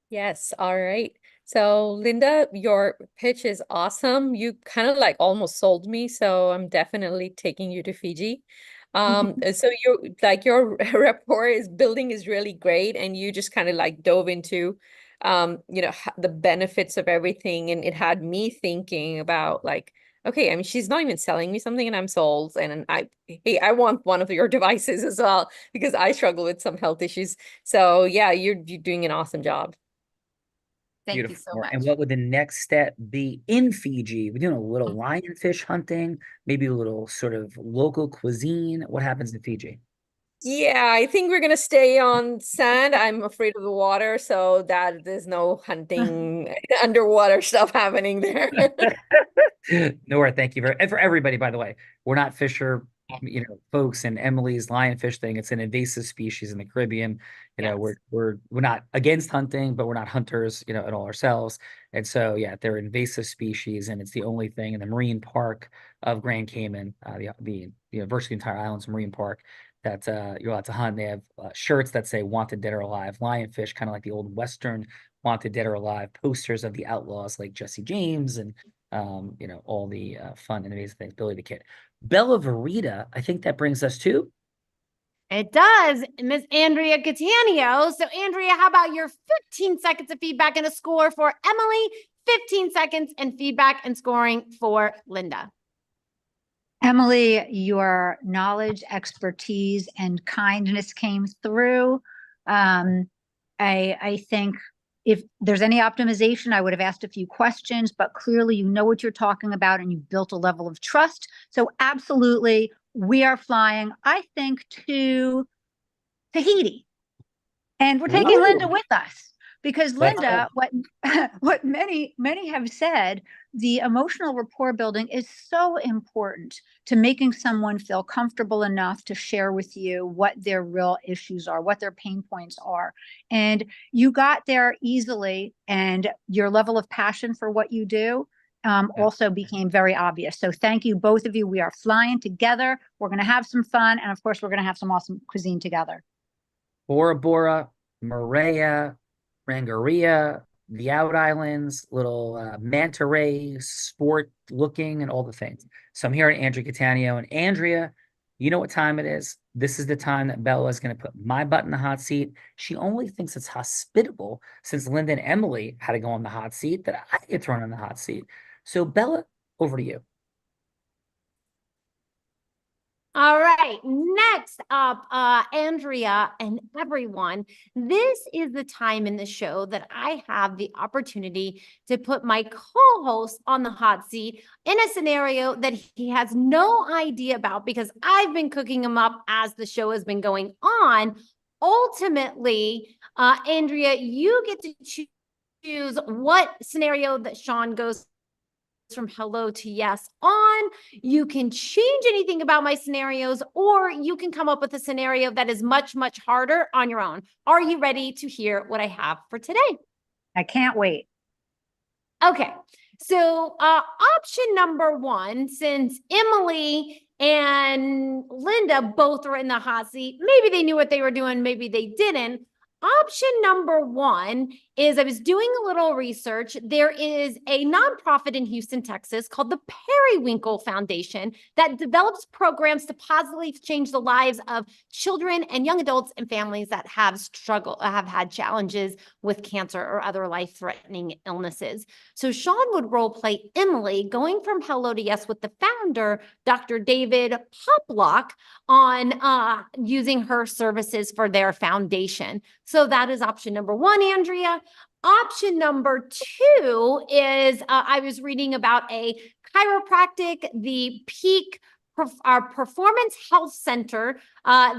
[SPEAKER 20] Yes, all right. So Linda, your pitch is awesome. You kind of like almost sold me, so I'm definitely taking you to Fiji. So you like your rapport is building is really great, and you just kind of like dove into the benefits of everything, and it had me thinking about like, okay, I mean, she's not even selling me something and I'm sold, and I want one of your devices as well because I struggle with some health issues. So yeah, you're doing an awesome job.
[SPEAKER 14] Thank you so much.
[SPEAKER 1] And what would the next step be in Fiji? We're doing a little lionfish hunting, maybe a little sort of local cuisine. What happens in Fiji?
[SPEAKER 20] Yeah, I think we're gonna stay on sand. I'm afraid of the water, so that there's no hunting underwater stuff happening there.
[SPEAKER 1] Nora, thank you and for everybody, by the way. We're not fisher, folks, and Emily's lionfish thing. It's an invasive species in the Caribbean. We're not against hunting, but we're not hunters, at all ourselves. And so, yeah, they're invasive species, and it's the only thing in the marine park of Grand Cayman, virtually entire island's marine park, that you're allowed to hunt. They have shirts that say "Wanted Dead or Alive" lionfish, kind of like the old Western "Wanted Dead or Alive" posters of the outlaws like Jesse James and all the fun and amazing things. Billy the Kid. Bella Verita, I think that brings us to.
[SPEAKER 14] It does, Miss Andrea Catania. So Andrea, how about your 15 seconds of feedback and a score for Emily, 15 seconds and feedback and scoring for Linda?
[SPEAKER 21] Emily, your knowledge, expertise, and kindness came through. I think if there's any optimization, I would have asked a few questions, but clearly you know what you're talking about and you've built a level of trust. So absolutely, we are flying, I think, to Tahiti. And we're taking Linda with us. Because Linda, what many have said, the emotional rapport building is so important to making someone feel comfortable enough to share with you what their real issues are, what their pain points are. And you got there easily, and your level of passion for what you do also became very obvious. So thank you, both of you. We are flying together. We're going to have some fun. And of course, we're going to have some awesome cuisine together.
[SPEAKER 1] Bora Bora, Moorea, Rangaria, the Out Islands, little manta ray sport looking, and all the things. So I'm here at Andrea Catania, and Andrea, you know what time it is. This is the time that Bella is going to put my butt in the hot seat. She only thinks it's hospitable since Linda and Emily had to go on the hot seat that I get thrown on the hot seat. So Bella, over to you.
[SPEAKER 14] All right, next up, Andrea and everyone, this is the time in the show that I have the opportunity to put my co-host on the hot seat in a scenario that he has no idea about because I've been cooking him up as the show has been going on. Ultimately, Andrea, you get to choose what scenario that Sean goes from hello to yes on. You can change anything about my scenarios, or you can come up with a scenario that is much, much harder on your own. Are you ready to hear what I have for today?
[SPEAKER 21] I can't wait.
[SPEAKER 14] Okay. So option number one, since Emily and Linda both were in the hot seat, maybe they knew what they were doing, maybe they didn't. Option number one is I was doing a little research. There is a nonprofit in Houston, Texas called the Periwinkle Foundation that develops programs to positively change the lives of children and young adults and families that have had challenges with cancer or other life-threatening illnesses. So Sean would role play Emily, going from hello to yes with the founder, Dr. David Poplock, on using her services for their foundation. So that is option number one, Andrea. Option number two is I was reading about a chiropractic, the Peak Performance Health Center.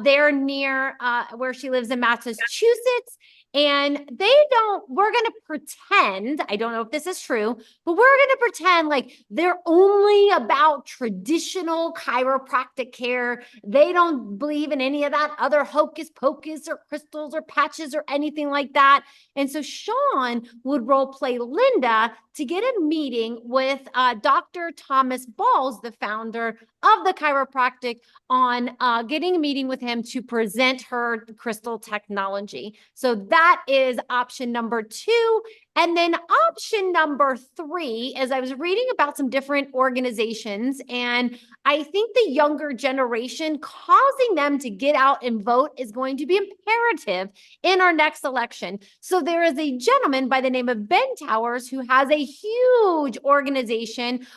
[SPEAKER 14] They're near where she lives in Massachusetts. And we're going to pretend, I don't know if this is true, but we're going to pretend like they're only about traditional chiropractic care. They don't believe in any of that other hocus pocus or crystals or patches or anything like that. And so Sean would role play Linda to get a meeting with Dr. Thomas Balls, the founder of the chiropractic, on getting a meeting with him to present her crystal technology. So that is option number two. And then option number three is I was reading about some different organizations, and I think the younger generation, causing them to get out and vote is going to be imperative in our next election. So there is a gentleman by the name of Ben Towers who has a huge organization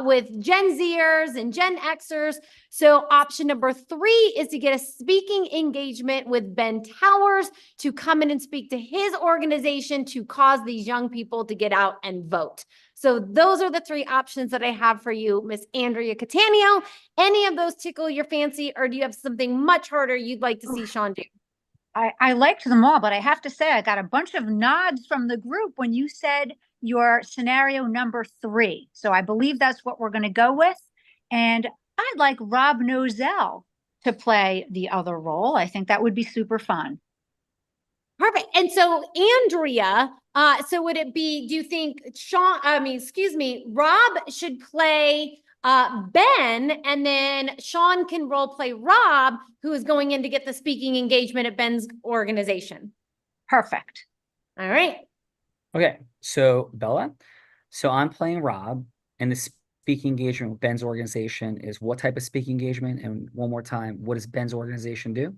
[SPEAKER 14] with Gen Zers and Gen Xers. So option number three is to get a speaking engagement with Ben Towers to come in and speak to his organization to cause these young people to get out and vote. So those are the three options that I have for you, Miss Andrea Cattaneo. Any of those tickle your fancy, or do you have something much harder you'd like to see Sean do?
[SPEAKER 21] I liked them all, but I have to say I got a bunch of nods from the group when you said your scenario number three. So I believe that's what we're going to go with. And I'd like Rob Nozell to play the other role. I think that would be super fun.
[SPEAKER 14] Perfect. And so Andrea, so would it be, do you think Rob should play Ben, and then Sean can role play Rob, who is going in to get the speaking engagement at Ben's organization?
[SPEAKER 21] Perfect.
[SPEAKER 14] All right.
[SPEAKER 1] Okay. So Bella, so I'm playing Rob, and the speaking engagement with Ben's organization is what type of speaking engagement? And one more time, what does Ben's organization do?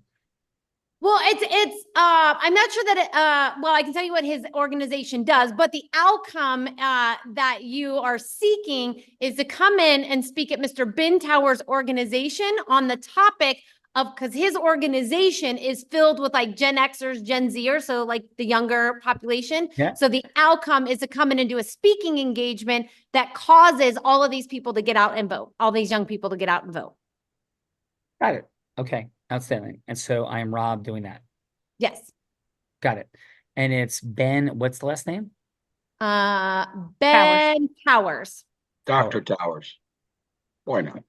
[SPEAKER 14] Well, I'm not sure that well, I can tell you what his organization does, but the outcome that you are seeking is to come in and speak at Mr. Ben Towers' organization on the topic of, because his organization is filled with like Gen Xers, Gen Zers, so like the younger population.
[SPEAKER 1] Yeah.
[SPEAKER 14] So the outcome is to come in and do a speaking engagement that causes all of these people to get out and vote, all these young people to get out and vote.
[SPEAKER 1] Got it. Okay. Outstanding. And so I am Rob doing that.
[SPEAKER 14] Yes.
[SPEAKER 1] Got it. And it's Ben, what's the last name?
[SPEAKER 14] Ben Towers.
[SPEAKER 17] Dr. Towers. Why not?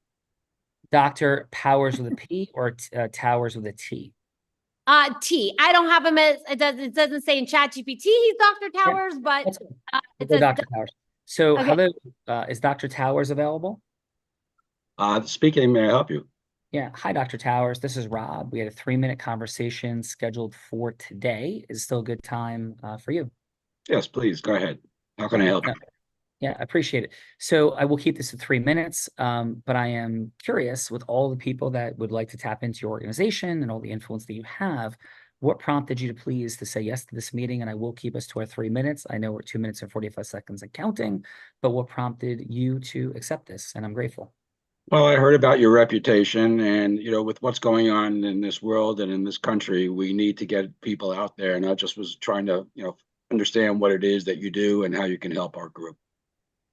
[SPEAKER 1] Dr. Powers with a P or Towers with a T?
[SPEAKER 14] T. I don't have him as, it doesn't say in ChatGPT he's Dr. Towers, but it says
[SPEAKER 1] Dr. Towers. So
[SPEAKER 14] Okay.
[SPEAKER 1] hello, is Dr. Towers available?
[SPEAKER 17] Speaking, may I help you?
[SPEAKER 1] Yeah. Hi, Dr. Towers. This is Rob. We had a 3-minute conversation scheduled for today. Is still a good time for you?
[SPEAKER 17] Yes, please, go ahead. How can I help you?
[SPEAKER 1] Yeah, I appreciate it. So I will keep this at 3 minutes, but I am curious, with all the people that would like to tap into your organization and all the influence that you have, what prompted you to please to say yes to this meeting? And I will keep us to our 3 minutes. I know we're 2 minutes and 45 seconds and counting, but what prompted you to accept this? And I'm grateful.
[SPEAKER 17] Well, I heard about your reputation, and with what's going on in this world and in this country, we need to get people out there. And I just was trying to, understand what it is that you do and how you can help our group.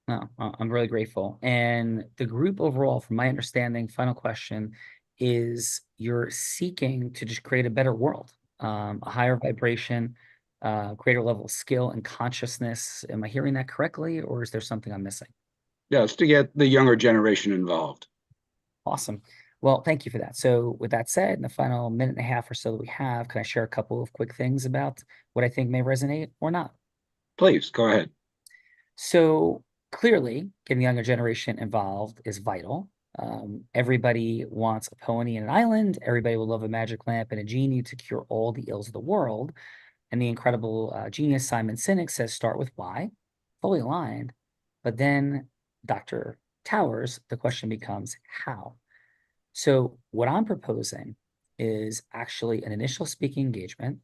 [SPEAKER 1] No, I'm really grateful. And the group overall, from my understanding, final question is you're seeking to just create a better world, a higher vibration, greater level of skill and consciousness. Am I hearing that correctly, or is there something I'm missing?
[SPEAKER 17] Yes, to get the younger generation involved.
[SPEAKER 1] Awesome. Well, thank you for that. So with that said, in the final minute and a half or so that we have, can I share a couple of quick things about what I think may resonate or not?
[SPEAKER 17] Please, go ahead.
[SPEAKER 1] So clearly, getting the younger generation involved is vital. Everybody wants a pony and an island. Everybody will love a magic lamp and a genie to cure all the ills of the world. And the incredible genius Simon Sinek says, start with why, fully aligned. But then Dr. Towers, the question becomes how. So what I'm proposing is actually an initial speaking engagement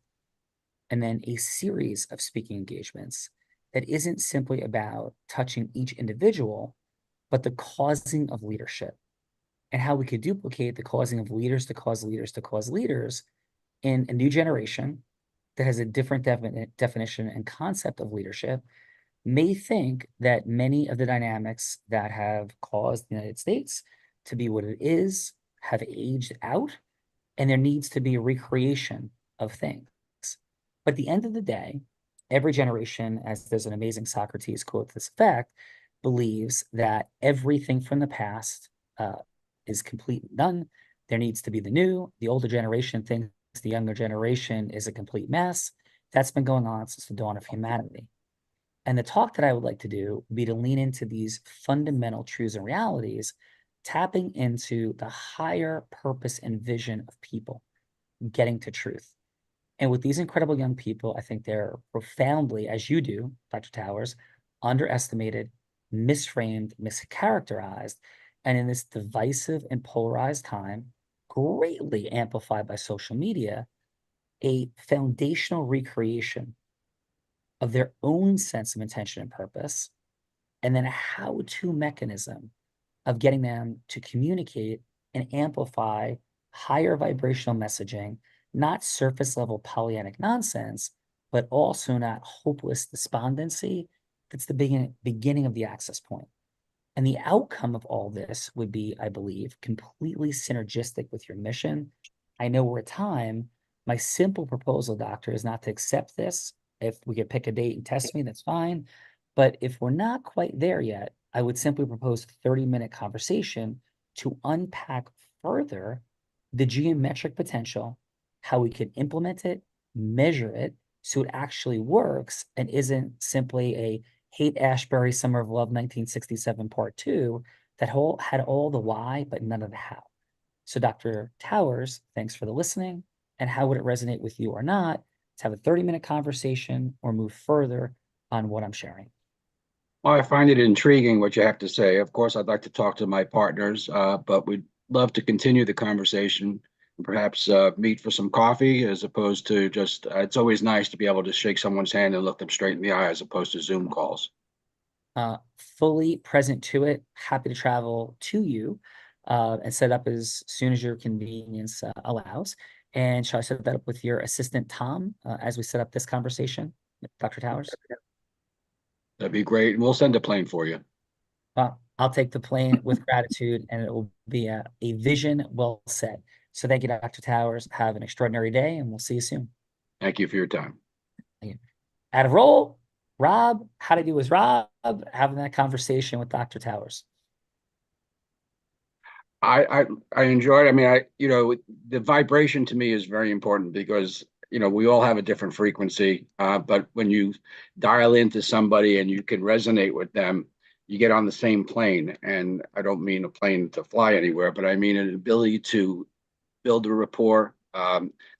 [SPEAKER 1] and then a series of speaking engagements that isn't simply about touching each individual, but the causing of leadership and how we could duplicate the causing of leaders to cause leaders to cause leaders in a new generation that has a different definition and concept of leadership, may think that many of the dynamics that have caused the United States to be what it is have aged out, and there needs to be a recreation of things. But at the end of the day, every generation, as there's an amazing Socrates quote to this effect, believes that everything from the past is complete and done. There needs to be the new. The older generation thinks the younger generation is a complete mess. That's been going on since the dawn of humanity. And the talk that I would like to do would be to lean into these fundamental truths and realities, tapping into the higher purpose and vision of people, getting to truth. And with these incredible young people, I think they're profoundly, as you do, Dr. Towers, underestimated, misframed, mischaracterized, and in this divisive and polarized time, greatly amplified by social media, a foundational recreation of their own sense of intention and purpose, and then a how-to mechanism of getting them to communicate and amplify higher vibrational messaging, not surface level Pollyannic nonsense, but also not hopeless despondency. That's the beginning of the access point. And the outcome of all this would be, I believe, completely synergistic with your mission. I know we're at time. My simple proposal, doctor, is not to accept this. If we could pick a date and test me, that's fine. But if we're not quite there yet, I would simply propose a 30-minute conversation to unpack further the geometric potential, how we can implement it, measure it, so it actually works and isn't simply a Haight-Ashbury Summer of Love 1967 Part 2 that had all the why, but none of the how. So Dr. Towers, thanks for the listening. And how would it resonate with you or not to have a 30-minute conversation or move further on what I'm sharing?
[SPEAKER 17] Well, I find it intriguing what you have to say. Of course, I'd like to talk to my partners, but we'd love to continue the conversation and perhaps meet for some coffee as opposed to just, it's always nice to be able to shake someone's hand and look them straight in the eye as opposed to Zoom calls.
[SPEAKER 1] Fully present to it, happy to travel to you and set up as soon as your convenience allows. And shall I set that up with your assistant, Tom, as we set up this conversation, Dr. Towers?
[SPEAKER 17] That'd be great. And we'll send a plane for you.
[SPEAKER 1] I'll take the plane with gratitude, and it will be a vision well set. So thank you, Dr. Towers. Have an extraordinary day, and we'll see you soon.
[SPEAKER 17] Thank you for your time.
[SPEAKER 1] Thank you. Out of roll, Rob, how to do with Rob, having that conversation with Dr. Towers.
[SPEAKER 17] I enjoyed. I mean, the vibration to me is very important because, we all have a different frequency. But when you dial into somebody and you can resonate with them, you get on the same plane. And I don't mean a plane to fly anywhere, but I mean an ability to build a rapport,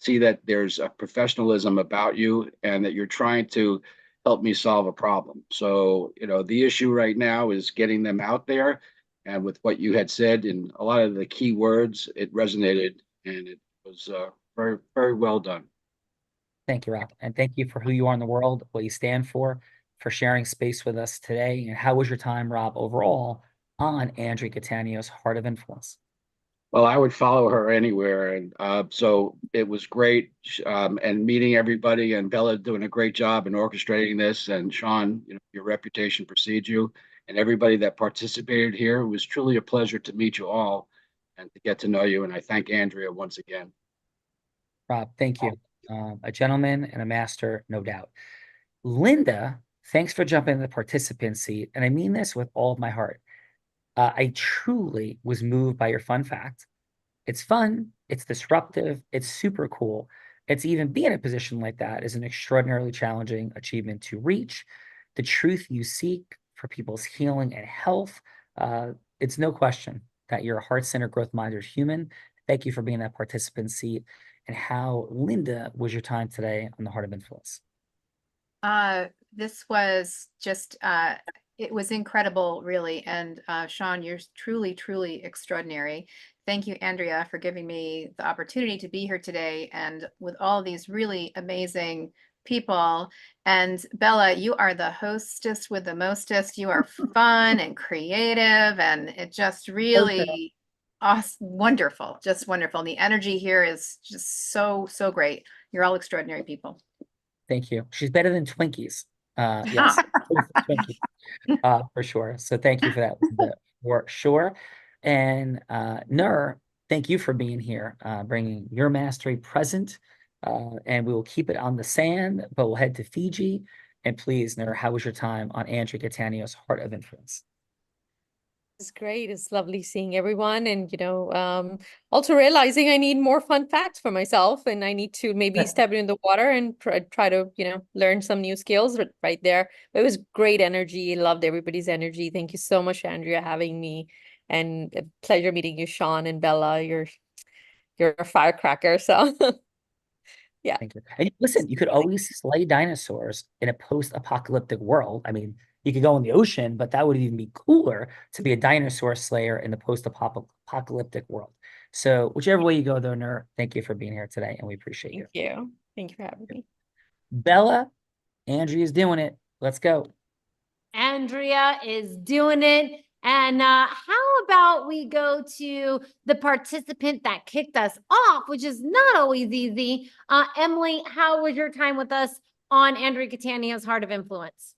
[SPEAKER 17] see that there's a professionalism about you and that you're trying to help me solve a problem. So, the issue right now is getting them out there. And with what you had said and a lot of the key words, it resonated and it was very, very well done.
[SPEAKER 1] Thank you, Rob. And thank you for who you are in the world, what you stand for sharing space with us today. And how was your time, Rob, overall on Andrea Catania's Heart of Influence?
[SPEAKER 17] Well, I would follow her anywhere. And so it was great and meeting everybody, and Bella doing a great job in orchestrating this. And Sean, your reputation precedes you. And everybody that participated here, it was truly a pleasure to meet you all and to get to know you. And I thank Andrea once again.
[SPEAKER 1] Rob, thank you. A gentleman and a master, no doubt. Linda, thanks for jumping in the participant seat. And I mean this with all of my heart. I truly was moved by your fun fact. It's fun. It's disruptive. It's super cool. It's even being in a position like that is an extraordinarily challenging achievement to reach. The truth you seek for people's healing and health. It's no question that you're a heart-centered, growth-minded human. Thank you for being in that participant seat. and how, Linda, was your time today on the Heart of Influence?
[SPEAKER 16] This was just, it was incredible, really. And Sean, you're truly, truly extraordinary. Thank you, Andrea, for giving me the opportunity to be here today and with all these really amazing people. And Bella, you are the hostess with the mostest. You are fun and creative, and it just really awesome, wonderful, just wonderful. And the energy here is just so, so great. You're all extraordinary people.
[SPEAKER 1] Thank you. She's better than Twinkies. Yes, Twinkies, for sure. So thank you for that, Linda, for sure. And Nur, thank you for being here, bringing your mastery present. And we will keep it on the sand, but we'll head to Fiji. And please, Nur, how was your time on Andrea Catania's Heart of Influence?
[SPEAKER 20] It's great. It's lovely seeing everyone, and also realizing I need more fun facts for myself, and I need to maybe step in the water and try to learn some new skills right there. But it was great energy. Loved everybody's energy. Thank you so much, Andrea, having me, and a pleasure meeting you, Sean and Bella. You're a firecracker. So yeah.
[SPEAKER 1] Thank you. And listen, you could always slay dinosaurs in a post-apocalyptic world. I mean, you could go in the ocean, but that would even be cooler to be a dinosaur slayer in the post-apocalyptic world. So whichever way you go, though, Nur, thank you for being here today, and we appreciate you.
[SPEAKER 20] Thank you. Thank you for having me.
[SPEAKER 1] Bella, Andrea's doing it. Let's go.
[SPEAKER 14] Andrea is doing it. And how about we go to the participant that kicked us off, which is not always easy. Emily, how was your time with us on Andrea Catania's Heart of Influence?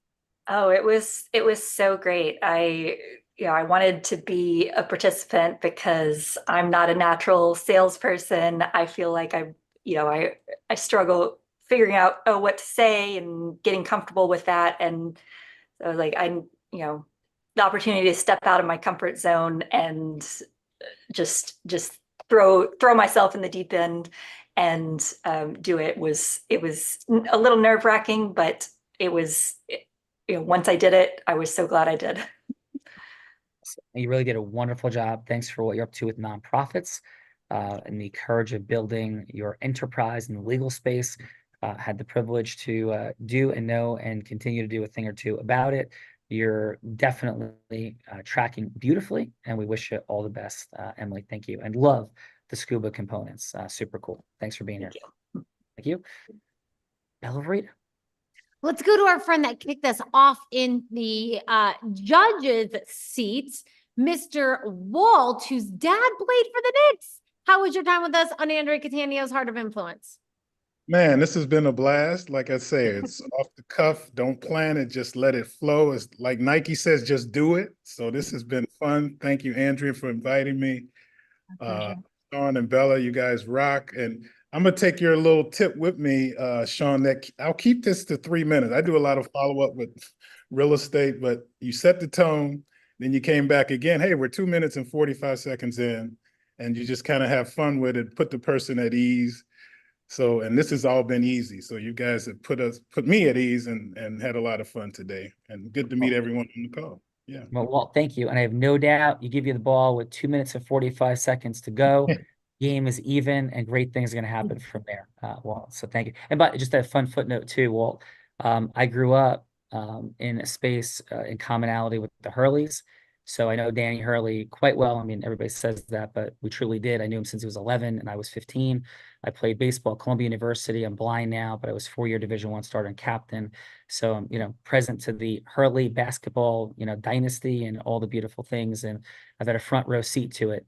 [SPEAKER 15] Oh, it was so great. I wanted to be a participant because I'm not a natural salesperson. I feel like I struggle figuring out what to say and getting comfortable with that. And so like the opportunity to step out of my comfort zone and just throw myself in the deep end and do it was a little nerve-wracking, but it was once I did it, I was so glad I did.
[SPEAKER 1] You really did a wonderful job. Thanks for what you're up to with nonprofits and the courage of building your enterprise in the legal space. Had the privilege to do and know and continue to do a thing or two about it. You're definitely tracking beautifully, and we wish you all the best, Emily. Thank you, and love the scuba components. Super cool. Thanks for being here. Thank you. Bella Verita.
[SPEAKER 14] Let's go to our friend that kicked us off in the judges' seats, Mr. Walt, whose dad played for the Knicks. How was your time with us on Andrea Catania's Heart of Influence?
[SPEAKER 19] Man, this has been a blast. Like I say, it's off the cuff. Don't plan it. Just let it flow. It's like Nike says, just do it. So this has been fun. Thank you, Andrea, for inviting me. Sean and Bella, you guys rock. And I'm going to take your little tip with me, Sean, that I'll keep this to 3 minutes. I do a lot of follow-up with real estate, but you set the tone, then you came back again. Hey, we're 2 minutes and 45 seconds in, and you just kind of have fun with it, put the person at ease. So, and this has all been easy. So you guys have put me at ease and had a lot of fun today, and good to meet everyone on the call. Yeah.
[SPEAKER 1] Well, Walt, thank you. And I have no doubt you give you the ball with 2 minutes and 45 seconds to go. Game is even, and great things are going to happen from there, Walt. So thank you. And but just a fun footnote too, Walt. I grew up in a space in commonality with the Hurleys. So I know Danny Hurley quite well. I mean, everybody says that, but we truly did. I knew him since he was 11 and I was 15. I played baseball at Columbia University. I'm blind now, but I was 4-year Division I starter and captain. So I'm, present to the Hurley basketball, dynasty and all the beautiful things. And I've had a front row seat to it,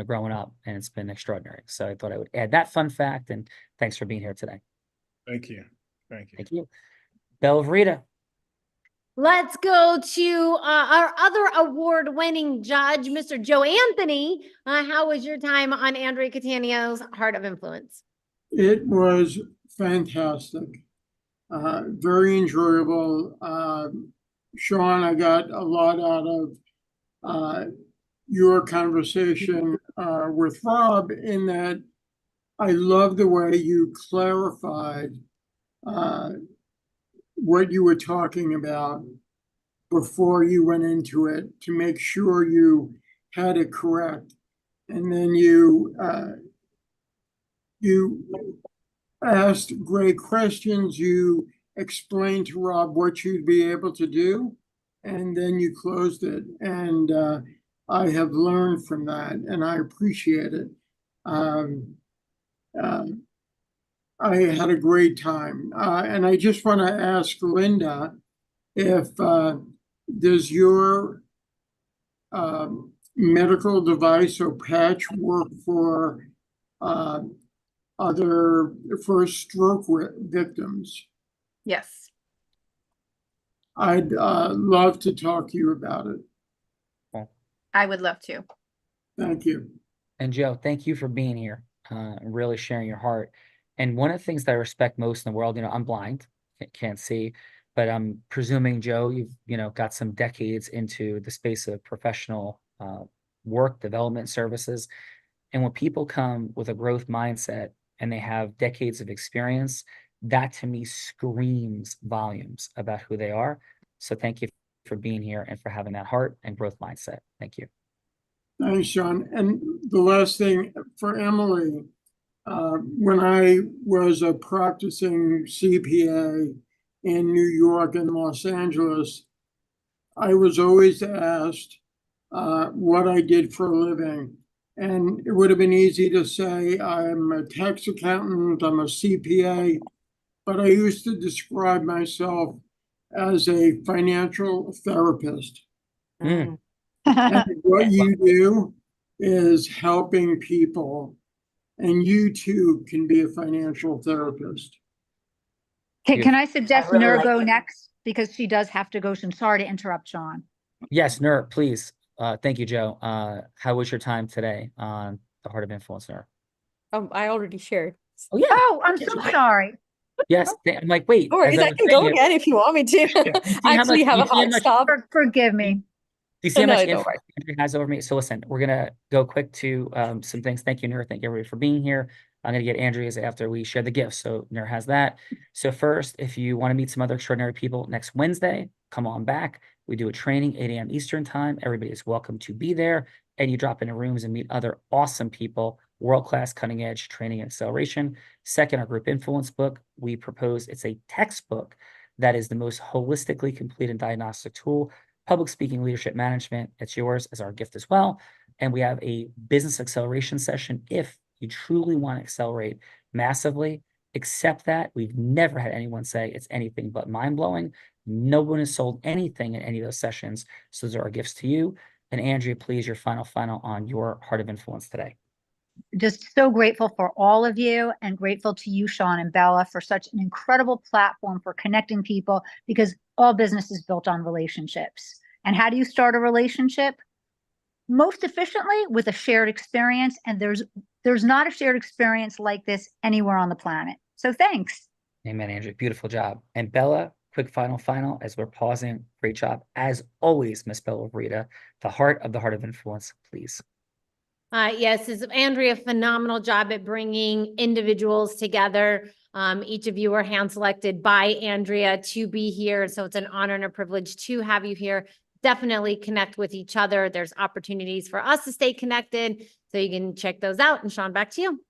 [SPEAKER 1] growing up, and it's been extraordinary. So I thought I would add that fun fact, and thanks for being here today.
[SPEAKER 19] Thank you. Thank you.
[SPEAKER 1] Thank you. Bella Verita.
[SPEAKER 14] Let's go to our other award-winning judge, Mr. Joe Anthony. How was your time on Andrea Catania's Heart of Influence?
[SPEAKER 18] It was fantastic. Very enjoyable. Sean, I got a lot out of your conversation with Rob, in that I love the way you clarified what you were talking about before you went into it, to make sure you had it correct. And then you you asked great questions. You explained to Rob what you'd be able to do, and then you closed it. And I have learned from that, and I appreciate it. I had a great time. And I just want to ask Linda if does your medical device or patch work for stroke victims?
[SPEAKER 16] Yes.
[SPEAKER 18] I'd love to talk to you about it.
[SPEAKER 16] I would love to.
[SPEAKER 18] Thank you.
[SPEAKER 1] And Joe, thank you for being here, and really sharing your heart. And one of the things that I respect most in the world, I'm blind, can't see, but I'm presuming, Joe, you've, got some decades into the space of professional work, development services. And when people come with a growth mindset and they have decades of experience, that to me screams volumes about who they are. So thank you for being here and for having that heart and growth mindset. Thank you.
[SPEAKER 18] Thanks, Sean. And the last thing for Emily, when I was a practicing CPA in New York and Los Angeles, I was always asked what I did for a living. And it would have been easy to say, I'm a tax accountant, I'm a CPA, but I used to describe myself as a financial therapist. And what you do is helping people, and you too can be a financial therapist.
[SPEAKER 21] Can I suggest
[SPEAKER 1] I really
[SPEAKER 21] Nur
[SPEAKER 1] like
[SPEAKER 21] go
[SPEAKER 1] that.
[SPEAKER 21] next? Because she does have to go. So I'm sorry to interrupt, Sean.
[SPEAKER 1] Yes, Nur, please. Thank you, Joe. How was your time today on the Heart of Influence, Nur?
[SPEAKER 20] I already shared.
[SPEAKER 1] Oh, yeah.
[SPEAKER 21] Oh, I'm so sorry.
[SPEAKER 1] Yes. I'm like, wait.
[SPEAKER 20] No worries,
[SPEAKER 1] as
[SPEAKER 20] I
[SPEAKER 1] was
[SPEAKER 20] can
[SPEAKER 1] saying
[SPEAKER 20] go
[SPEAKER 1] it,
[SPEAKER 20] again if you want me to. I
[SPEAKER 1] how
[SPEAKER 20] actually
[SPEAKER 1] much-
[SPEAKER 20] have a
[SPEAKER 1] you see how
[SPEAKER 20] hard
[SPEAKER 1] much-
[SPEAKER 20] stop.
[SPEAKER 21] Forgive me.
[SPEAKER 1] Do you see how
[SPEAKER 20] No,
[SPEAKER 1] much
[SPEAKER 20] no
[SPEAKER 1] influence Andrew has over me? So listen, we're gonna go quick to some things. Thank you, Nur. Thank you, everybody, for being here. I'm gonna get Andrea's after we share the gifts. So Nur has that. So first, if you want to meet some other extraordinary people next Wednesday, come on back. We do a training 8 a.m. Eastern time. Everybody is welcome to be there, and you drop into rooms and meet other awesome people, world-class, cutting-edge training and acceleration. Second, our group influence book. We propose it's a textbook that is the most holistically complete and diagnostic tool. Public speaking, leadership management, it's yours as our gift as well. And we have a business acceleration session. If you truly want to accelerate massively, accept that. We've never had anyone say it's anything but mind-blowing. No one has sold anything in any of those sessions. So those are our gifts to you. And Andrea, please, your final on your Heart of Influence today.
[SPEAKER 21] Just so grateful for all of you, and grateful to you, Sean and Bella, for such an incredible platform for connecting people, because all business is built on relationships. And how do you start a relationship? Most efficiently with a shared experience. And there's not a shared experience like this anywhere on the planet. So thanks.
[SPEAKER 1] Amen, Andrea. Beautiful job. And Bella, quick final as we're pausing. Great job. As always, Miss Bella Rita, the Heart of Influence, please.
[SPEAKER 14] Yes, is Andrea, phenomenal job at bringing individuals together. Each of you are hand selected by Andrea to be here. So it's an honor and a privilege to have you here. Definitely connect with each other. There's opportunities for us to stay connected. So you can check those out. And Sean, back to you.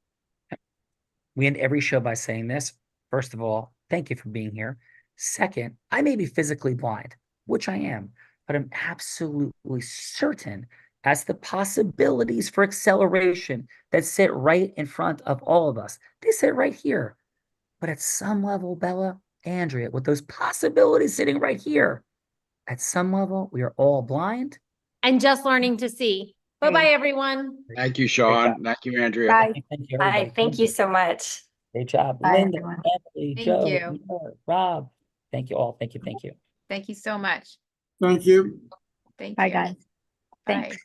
[SPEAKER 1] We end every show by saying this. First of all, thank you for being here. Second, I may be physically blind, which I am, but I'm absolutely certain as the possibilities for acceleration that sit right in front of all of us. They sit right here. But at some level, Bella, Andrea, with those possibilities sitting right here, at some level, we are all blind.
[SPEAKER 14] And just learning to see. Bye-bye, everyone.
[SPEAKER 17] Thank you, Sean. Thank you, Andrea.
[SPEAKER 21] Bye.
[SPEAKER 1] Thank you,
[SPEAKER 15] Bye.
[SPEAKER 1] everybody.
[SPEAKER 15] Thank you so much.
[SPEAKER 1] Great job.
[SPEAKER 21] Bye,
[SPEAKER 1] Linda,
[SPEAKER 21] everyone.
[SPEAKER 1] Emily,
[SPEAKER 16] Thank
[SPEAKER 1] Joe,
[SPEAKER 16] you.
[SPEAKER 1] Nora, Rob. Thank you all. Thank you.
[SPEAKER 16] Thank you so much.
[SPEAKER 18] Thank you.
[SPEAKER 16] Thank
[SPEAKER 21] Bye,
[SPEAKER 16] you.
[SPEAKER 21] guys.
[SPEAKER 16] Bye.
[SPEAKER 21] Thanks.